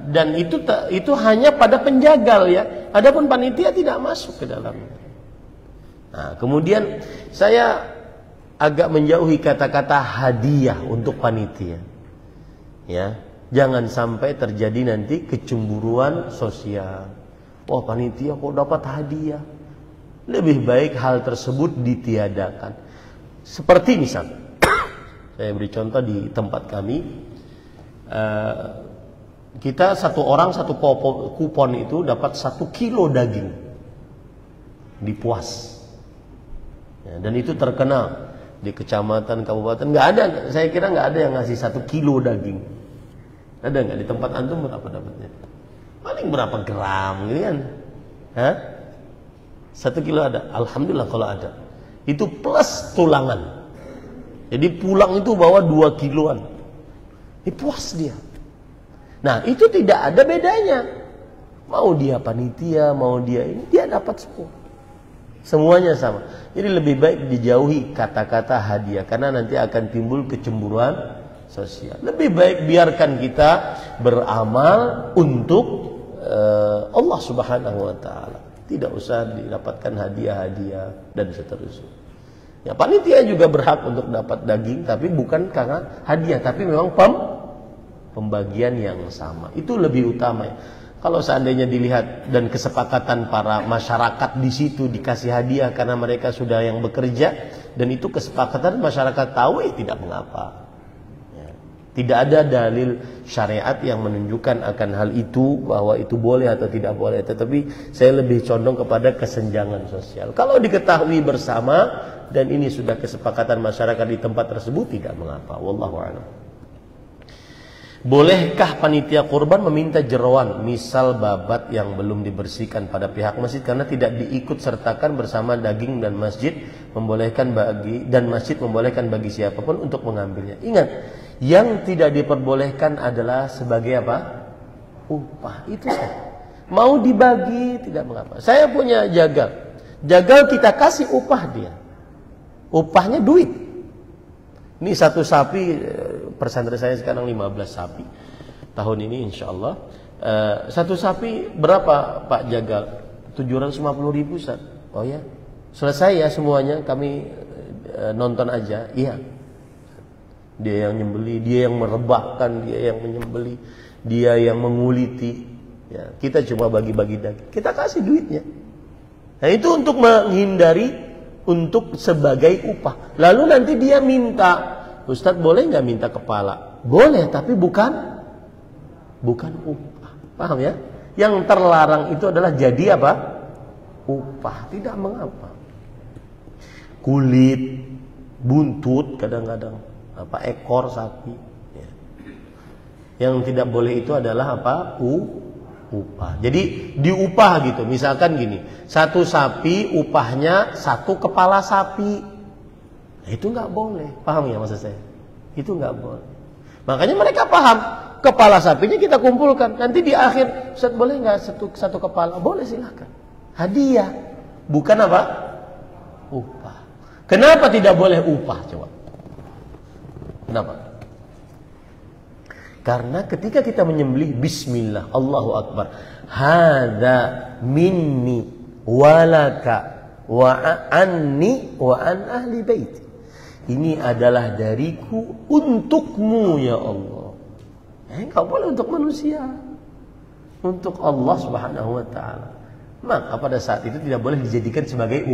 Dan itu hanya pada penjagal ya. Adapun panitia tidak masuk ke dalamnya. Nah, kemudian saya agak menjauhi kata-kata hadiah untuk panitia. Ya. Jangan sampai terjadi nanti kecemburuan sosial. Wah, panitia kok dapat hadiah. Lebih baik hal tersebut ditiadakan. Seperti misal, saya beri contoh di tempat kami, kita 1 orang 1 kupon itu dapat 1 kilo daging di Puas. Ya, dan itu terkenal di kecamatan, kabupaten. Nggak ada, saya kira nggak ada yang ngasih 1 kilo daging. Ada nggak di tempat antum berapa dapatnya? Paling berapa gram gitu kan? Hah? 1 kilo ada. Alhamdulillah kalau ada. Itu plus tulangan. Jadi pulang itu bawa 2 kiloan. Ini puas dia. Nah itu tidak ada bedanya. Mau dia panitia, mau dia ini, dia dapat semua. Semuanya sama. Jadi lebih baik dijauhi kata-kata hadiah. Karena nanti akan timbul kecemburuan sosial. Lebih baik biarkan kita beramal untuk Allah Subhanahu wa taala. Tidak usah didapatkan hadiah-hadiah dan seterusnya. Ya, panitia juga berhak untuk dapat daging tapi bukan karena hadiah, tapi memang pembagian yang sama. Itu lebih utama. Kalau seandainya dilihat dan kesepakatan para masyarakat di situ dikasih hadiah karena mereka sudah yang bekerja dan itu kesepakatan masyarakat tahu, tidak mengapa. Tidak ada dalil syariat yang menunjukkan akan hal itu, bahwa itu boleh atau tidak boleh. Tetapi saya lebih condong kepada kesenjangan sosial. Kalau diketahui bersama dan ini sudah kesepakatan masyarakat di tempat tersebut, tidak mengapa. Wallahu a'lam. Bolehkah panitia kurban meminta jeroan, misal babat yang belum dibersihkan pada pihak masjid karena tidak diikut sertakan bersama daging, dan masjid membolehkan bagi siapapun untuk mengambilnya. Ingat, yang tidak diperbolehkan adalah sebagai apa? Upah. Itu saja. Mau dibagi tidak mengapa. Saya punya jagal. Jagal kita kasih upah dia. Upahnya duit. Ini 1 sapi, pesantren saya sekarang 15 sapi. Tahun ini insya Allah. 1 sapi berapa Pak Jagal? 750.000 Ustaz. Oh ya. Selesai ya semuanya, kami nonton aja. Iya. Dia yang nyembeli, dia yang merebahkan, dia yang menyembeli, dia yang menguliti. Ya, kita cuma bagi-bagi daging. Kita kasih duitnya. Nah itu untuk menghindari, untuk sebagai upah. Lalu nanti dia minta, Ustadz boleh nggak minta kepala? Boleh, tapi bukan upah. Paham ya? Yang terlarang itu adalah jadi apa? Upah. Tidak mengapa. Kulit, buntut kadang-kadang. Ekor sapi. Ya. Yang tidak boleh itu adalah apa? Upah. Jadi diupah gitu. Misalkan gini, 1 sapi upahnya 1 kepala sapi. Nah, itu nggak boleh. Paham ya maksud saya? Itu nggak boleh. Makanya mereka paham. kepala sapinya kita kumpulkan. Nanti di akhir, Ustaz boleh nggak satu kepala? Boleh, silahkan. Hadiah, bukan apa? Upah. Kenapa tidak boleh upah? Coba. Kenapa? Karena ketika kita menyembelih, Bismillah, Allahu Akbar, hadza minni walaka wa anni wa an ahli baiti. Ini adalah dariku untukmu ya Allah. Enggak boleh untuk manusia, untuk Allah Subhanahu wa taala. Maka pada saat itu tidak boleh dijadikan sebagai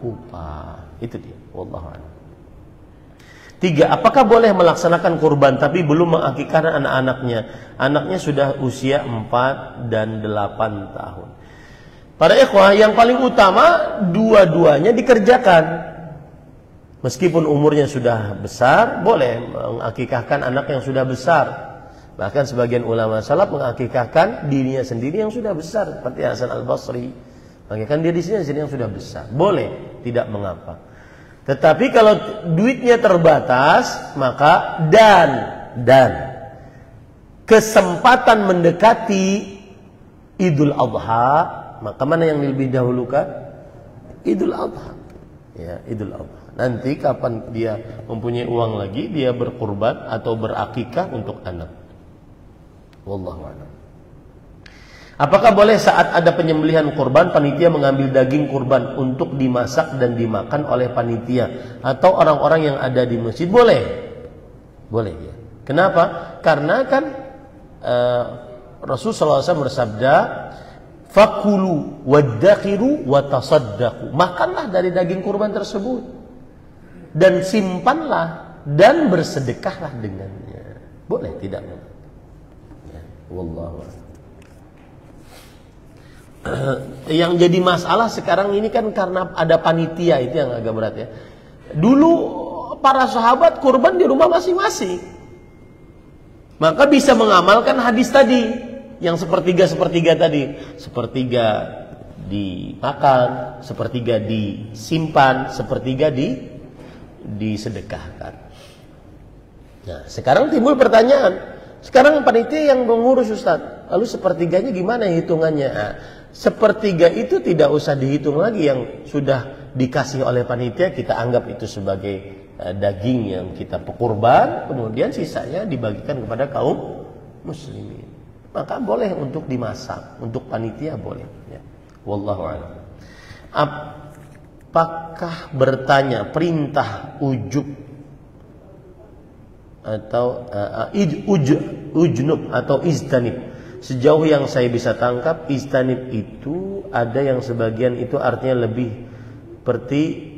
upah. Itu dia, wallahu a'lam. 3. Apakah boleh melaksanakan kurban tapi belum mengakikahkan anak-anaknya? Anaknya sudah usia 4 dan 8 tahun. Para ikhwah, yang paling utama dua-duanya dikerjakan. Meskipun umurnya sudah besar, boleh mengakikahkan anak yang sudah besar. Bahkan sebagian ulama salaf mengakikahkan dirinya sendiri yang sudah besar, seperti Hasan Al-Basri. Mengakikahkan dia di sini yang sudah besar. Boleh, tidak mengapa. Tetapi kalau duitnya terbatas, maka dan kesempatan mendekati Idul Adha, maka mana yang lebih dahulukan? Idul Adha. Ya, Idul Adha. Nanti kapan dia mempunyai uang lagi, dia berkurban atau berakikah untuk anak. Wallahu a'lam. Apakah boleh saat ada penyembelihan kurban, panitia mengambil daging kurban untuk dimasak dan dimakan oleh panitia atau orang-orang yang ada di masjid? Boleh. Boleh ya. Kenapa? Karena kan Rasulullah SAW bersabda, fakulu waddakiru watasaddaqu. Makanlah dari daging kurban tersebut dan simpanlah dan bersedekahlah dengannya. Boleh, tidak boleh. Ya, wallahu a'lam. Yang jadi masalah sekarang ini kan karena ada panitia, itu yang agak berat ya. Dulu para sahabat kurban di rumah masing-masing, maka bisa mengamalkan hadis tadi yang sepertiga tadi, sepertiga dimakan, sepertiga disimpan, sepertiga disedekahkan. Nah, sekarang timbul pertanyaan, sekarang panitia yang mengurus Ustaz, lalu sepertiganya gimana hitungannya? Nah, sepertiga itu tidak usah dihitung lagi, yang sudah dikasih oleh panitia kita anggap itu sebagai daging yang kita pekurban, kemudian sisanya dibagikan kepada kaum muslimin. Maka boleh untuk dimasak, untuk panitia boleh ya. Wallahu a'lam. Apakah bertanya perintah ujub atau ujnub atau iztanib? Sejauh yang saya bisa tangkap, istanib itu ada yang sebagian itu artinya lebih seperti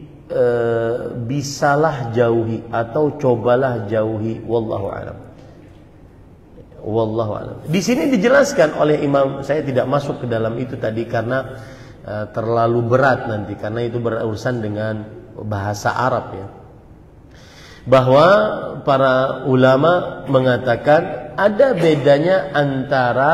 bisalah jauhi atau cobalah jauhi. Wallahu a'lam. Wallahu a'lam. Di sini dijelaskan oleh Imam, saya tidak masuk ke dalam itu tadi karena terlalu berat nanti, karena itu berurusan dengan bahasa Arab ya. Bahwa para ulama mengatakan ada bedanya antara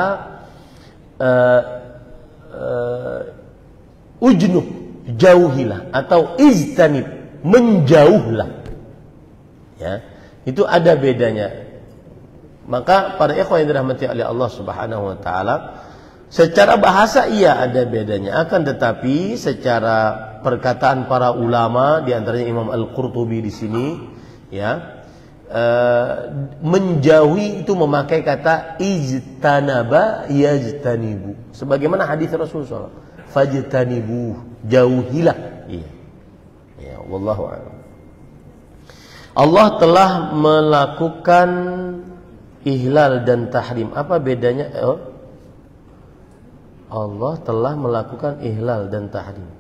ujnub, jauhilah, atau iztanib, menjauhlah ya, itu ada bedanya. Maka para ikhwan yang dirahmati oleh Allah Subhanahu wa taala, secara bahasa iya ada bedanya, akan tetapi secara perkataan para ulama, di antaranya Imam Al-Qurtubi di sini ya, menjauhi itu memakai kata ijtanaba yajtanibu, sebagaimana hadis Rasulullah, fajtanibu, jauhilah. Iya. Ya, wallahu a'lam. Allah telah melakukan ihlal dan tahrim. Apa bedanya? Allah telah melakukan ihlal dan tahrim.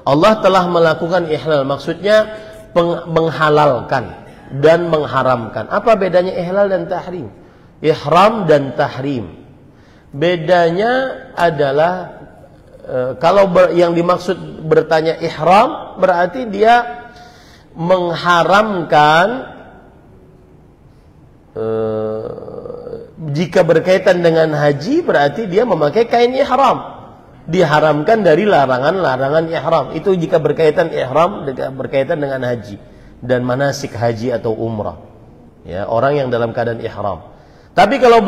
Allah telah melakukan ihlal, maksudnya menghalalkan dan mengharamkan. Apa bedanya ihlal dan tahrim? Ihram dan tahrim. Bedanya adalah kalau yang dimaksud bertanya ihram, berarti dia mengharamkan jika berkaitan dengan haji, berarti dia memakai kain ihram. Diharamkan dari larangan-larangan ihram. Itu jika berkaitan ihram berkaitan dengan haji. dan manasik haji atau umrah. Ya, orang yang dalam keadaan ihram. Tapi kalau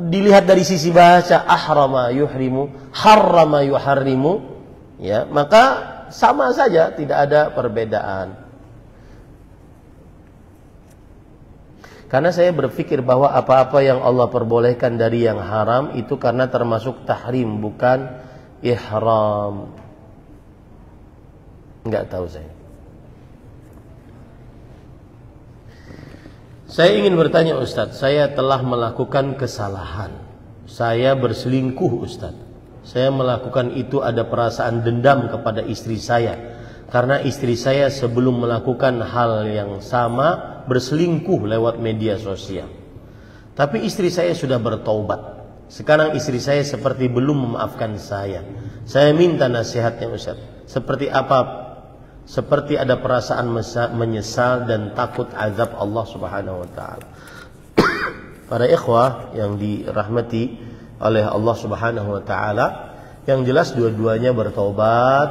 dilihat dari sisi bahasa ahrama yuhrimu, harrama yuharrimu, ya, maka sama saja, tidak ada perbedaan. Karena saya berpikir bahwa apa-apa yang Allah perbolehkan dari yang haram itu karena termasuk tahrim, bukan ihram. Enggak tahu saya. Saya ingin bertanya Ustadz, saya telah melakukan kesalahan. Saya berselingkuh Ustadz. Saya melakukan itu ada perasaan dendam kepada istri saya. Karena istri saya sebelum melakukan hal yang sama berselingkuh lewat media sosial. Tapi istri saya sudah bertaubat. Sekarang istri saya seperti belum memaafkan saya. Saya minta nasihatnya Ustadz. Seperti apa? Seperti ada perasaan menyesal dan takut azab Allah Subhanahu wa taala. Para ikhwah yang dirahmati oleh Allah Subhanahu wa taala, yang jelas dua-duanya bertaubat,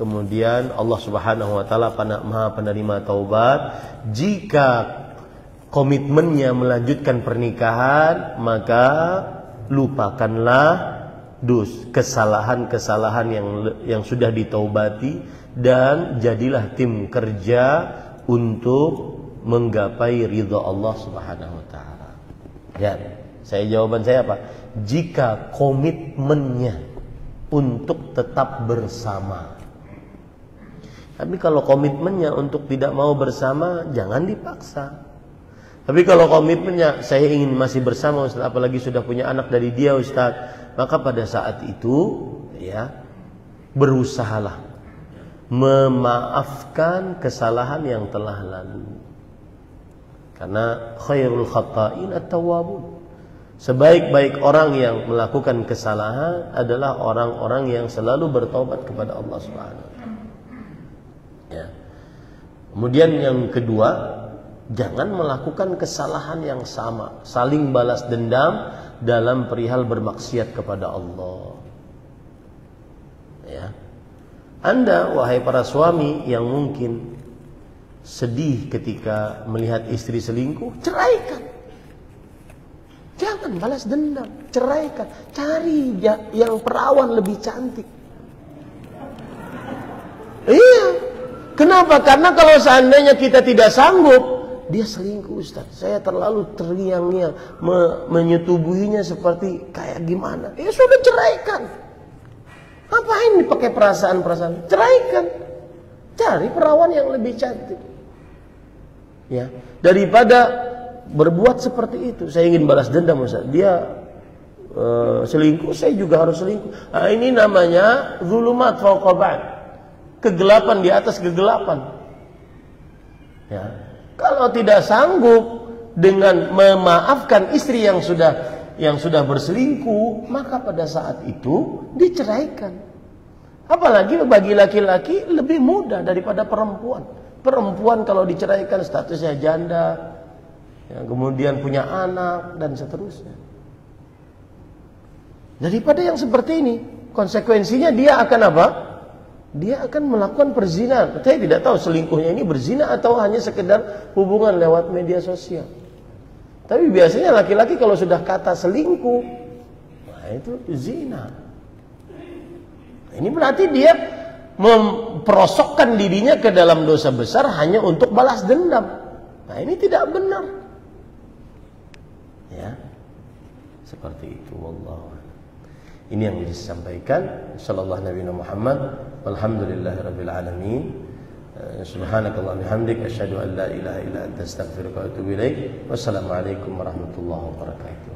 kemudian Allah Subhanahu wa taala Maha penerima taubat. Jika komitmennya melanjutkan pernikahan, maka lupakanlah kesalahan-kesalahan yang sudah ditaubati dan jadilah tim kerja untuk menggapai ridha Allah Subhanahu wa taala. Ya, jawaban saya apa? Jika komitmennya untuk tetap bersama. Tapi kalau komitmennya untuk tidak mau bersama, jangan dipaksa. Tapi kalau komitmennya saya ingin masih bersama Ustaz, apalagi sudah punya anak dari dia Ustaz, maka pada saat itu ya berusahalah memaafkan kesalahan yang telah lalu. Karena khairul khata'in at-tawwabun. Sebaik-baik orang yang melakukan kesalahan adalah orang-orang yang selalu bertobat kepada Allah Subhanahu wa taala. Ya. Kemudian yang kedua, jangan melakukan kesalahan yang sama, saling balas dendam dalam perihal bermaksiat kepada Allah. Ya. Anda, wahai para suami yang mungkin sedih ketika melihat istri selingkuh, ceraikan. Jangan balas dendam, ceraikan. Cari yang perawan lebih cantik. Iya. Kenapa? Karena kalau seandainya kita tidak sanggup, dia selingkuh Ustaz, saya terlalu terngiang-ngiang menyetubuhinya seperti kayak gimana. Ya sudah, ceraikan. Ngapain dipakai perasaan-perasaan? Ceraikan. Cari perawan yang lebih cantik. Ya, daripada berbuat seperti itu. Saya ingin balas dendam Ustaz. Dia selingkuh, saya juga harus selingkuh. Nah, ini namanya zulumat fawqa ba'd. Kegelapan di atas kegelapan. Ya. Kalau tidak sanggup dengan memaafkan istri yang sudah berselingkuh, maka pada saat itu diceraikan. Apalagi bagi laki-laki lebih mudah daripada perempuan. Perempuan kalau diceraikan statusnya janda, ya, kemudian punya anak dan seterusnya. Daripada yang seperti ini, konsekuensinya dia akan apa? Dia akan melakukan perzinahan. Saya tidak tahu selingkuhnya ini berzina atau hanya sekedar hubungan lewat media sosial. Tapi biasanya laki-laki kalau sudah kata selingkuh, nah itu zina. Ini berarti dia memperosokkan dirinya ke dalam dosa besar hanya untuk balas dendam. Nah ini tidak benar. Ya, seperti itu. Wallahu a'lam. Ini yang disampaikan. Sallallahu Nabi Muhammad. Walhamdulillahirabbil alamin. Subhanakallahumma bihamdik asyhadu an la ilaha illa anta astaghfiruka wa atubu ilaik. Wassalamualaikum warahmatullahi wabarakatuh.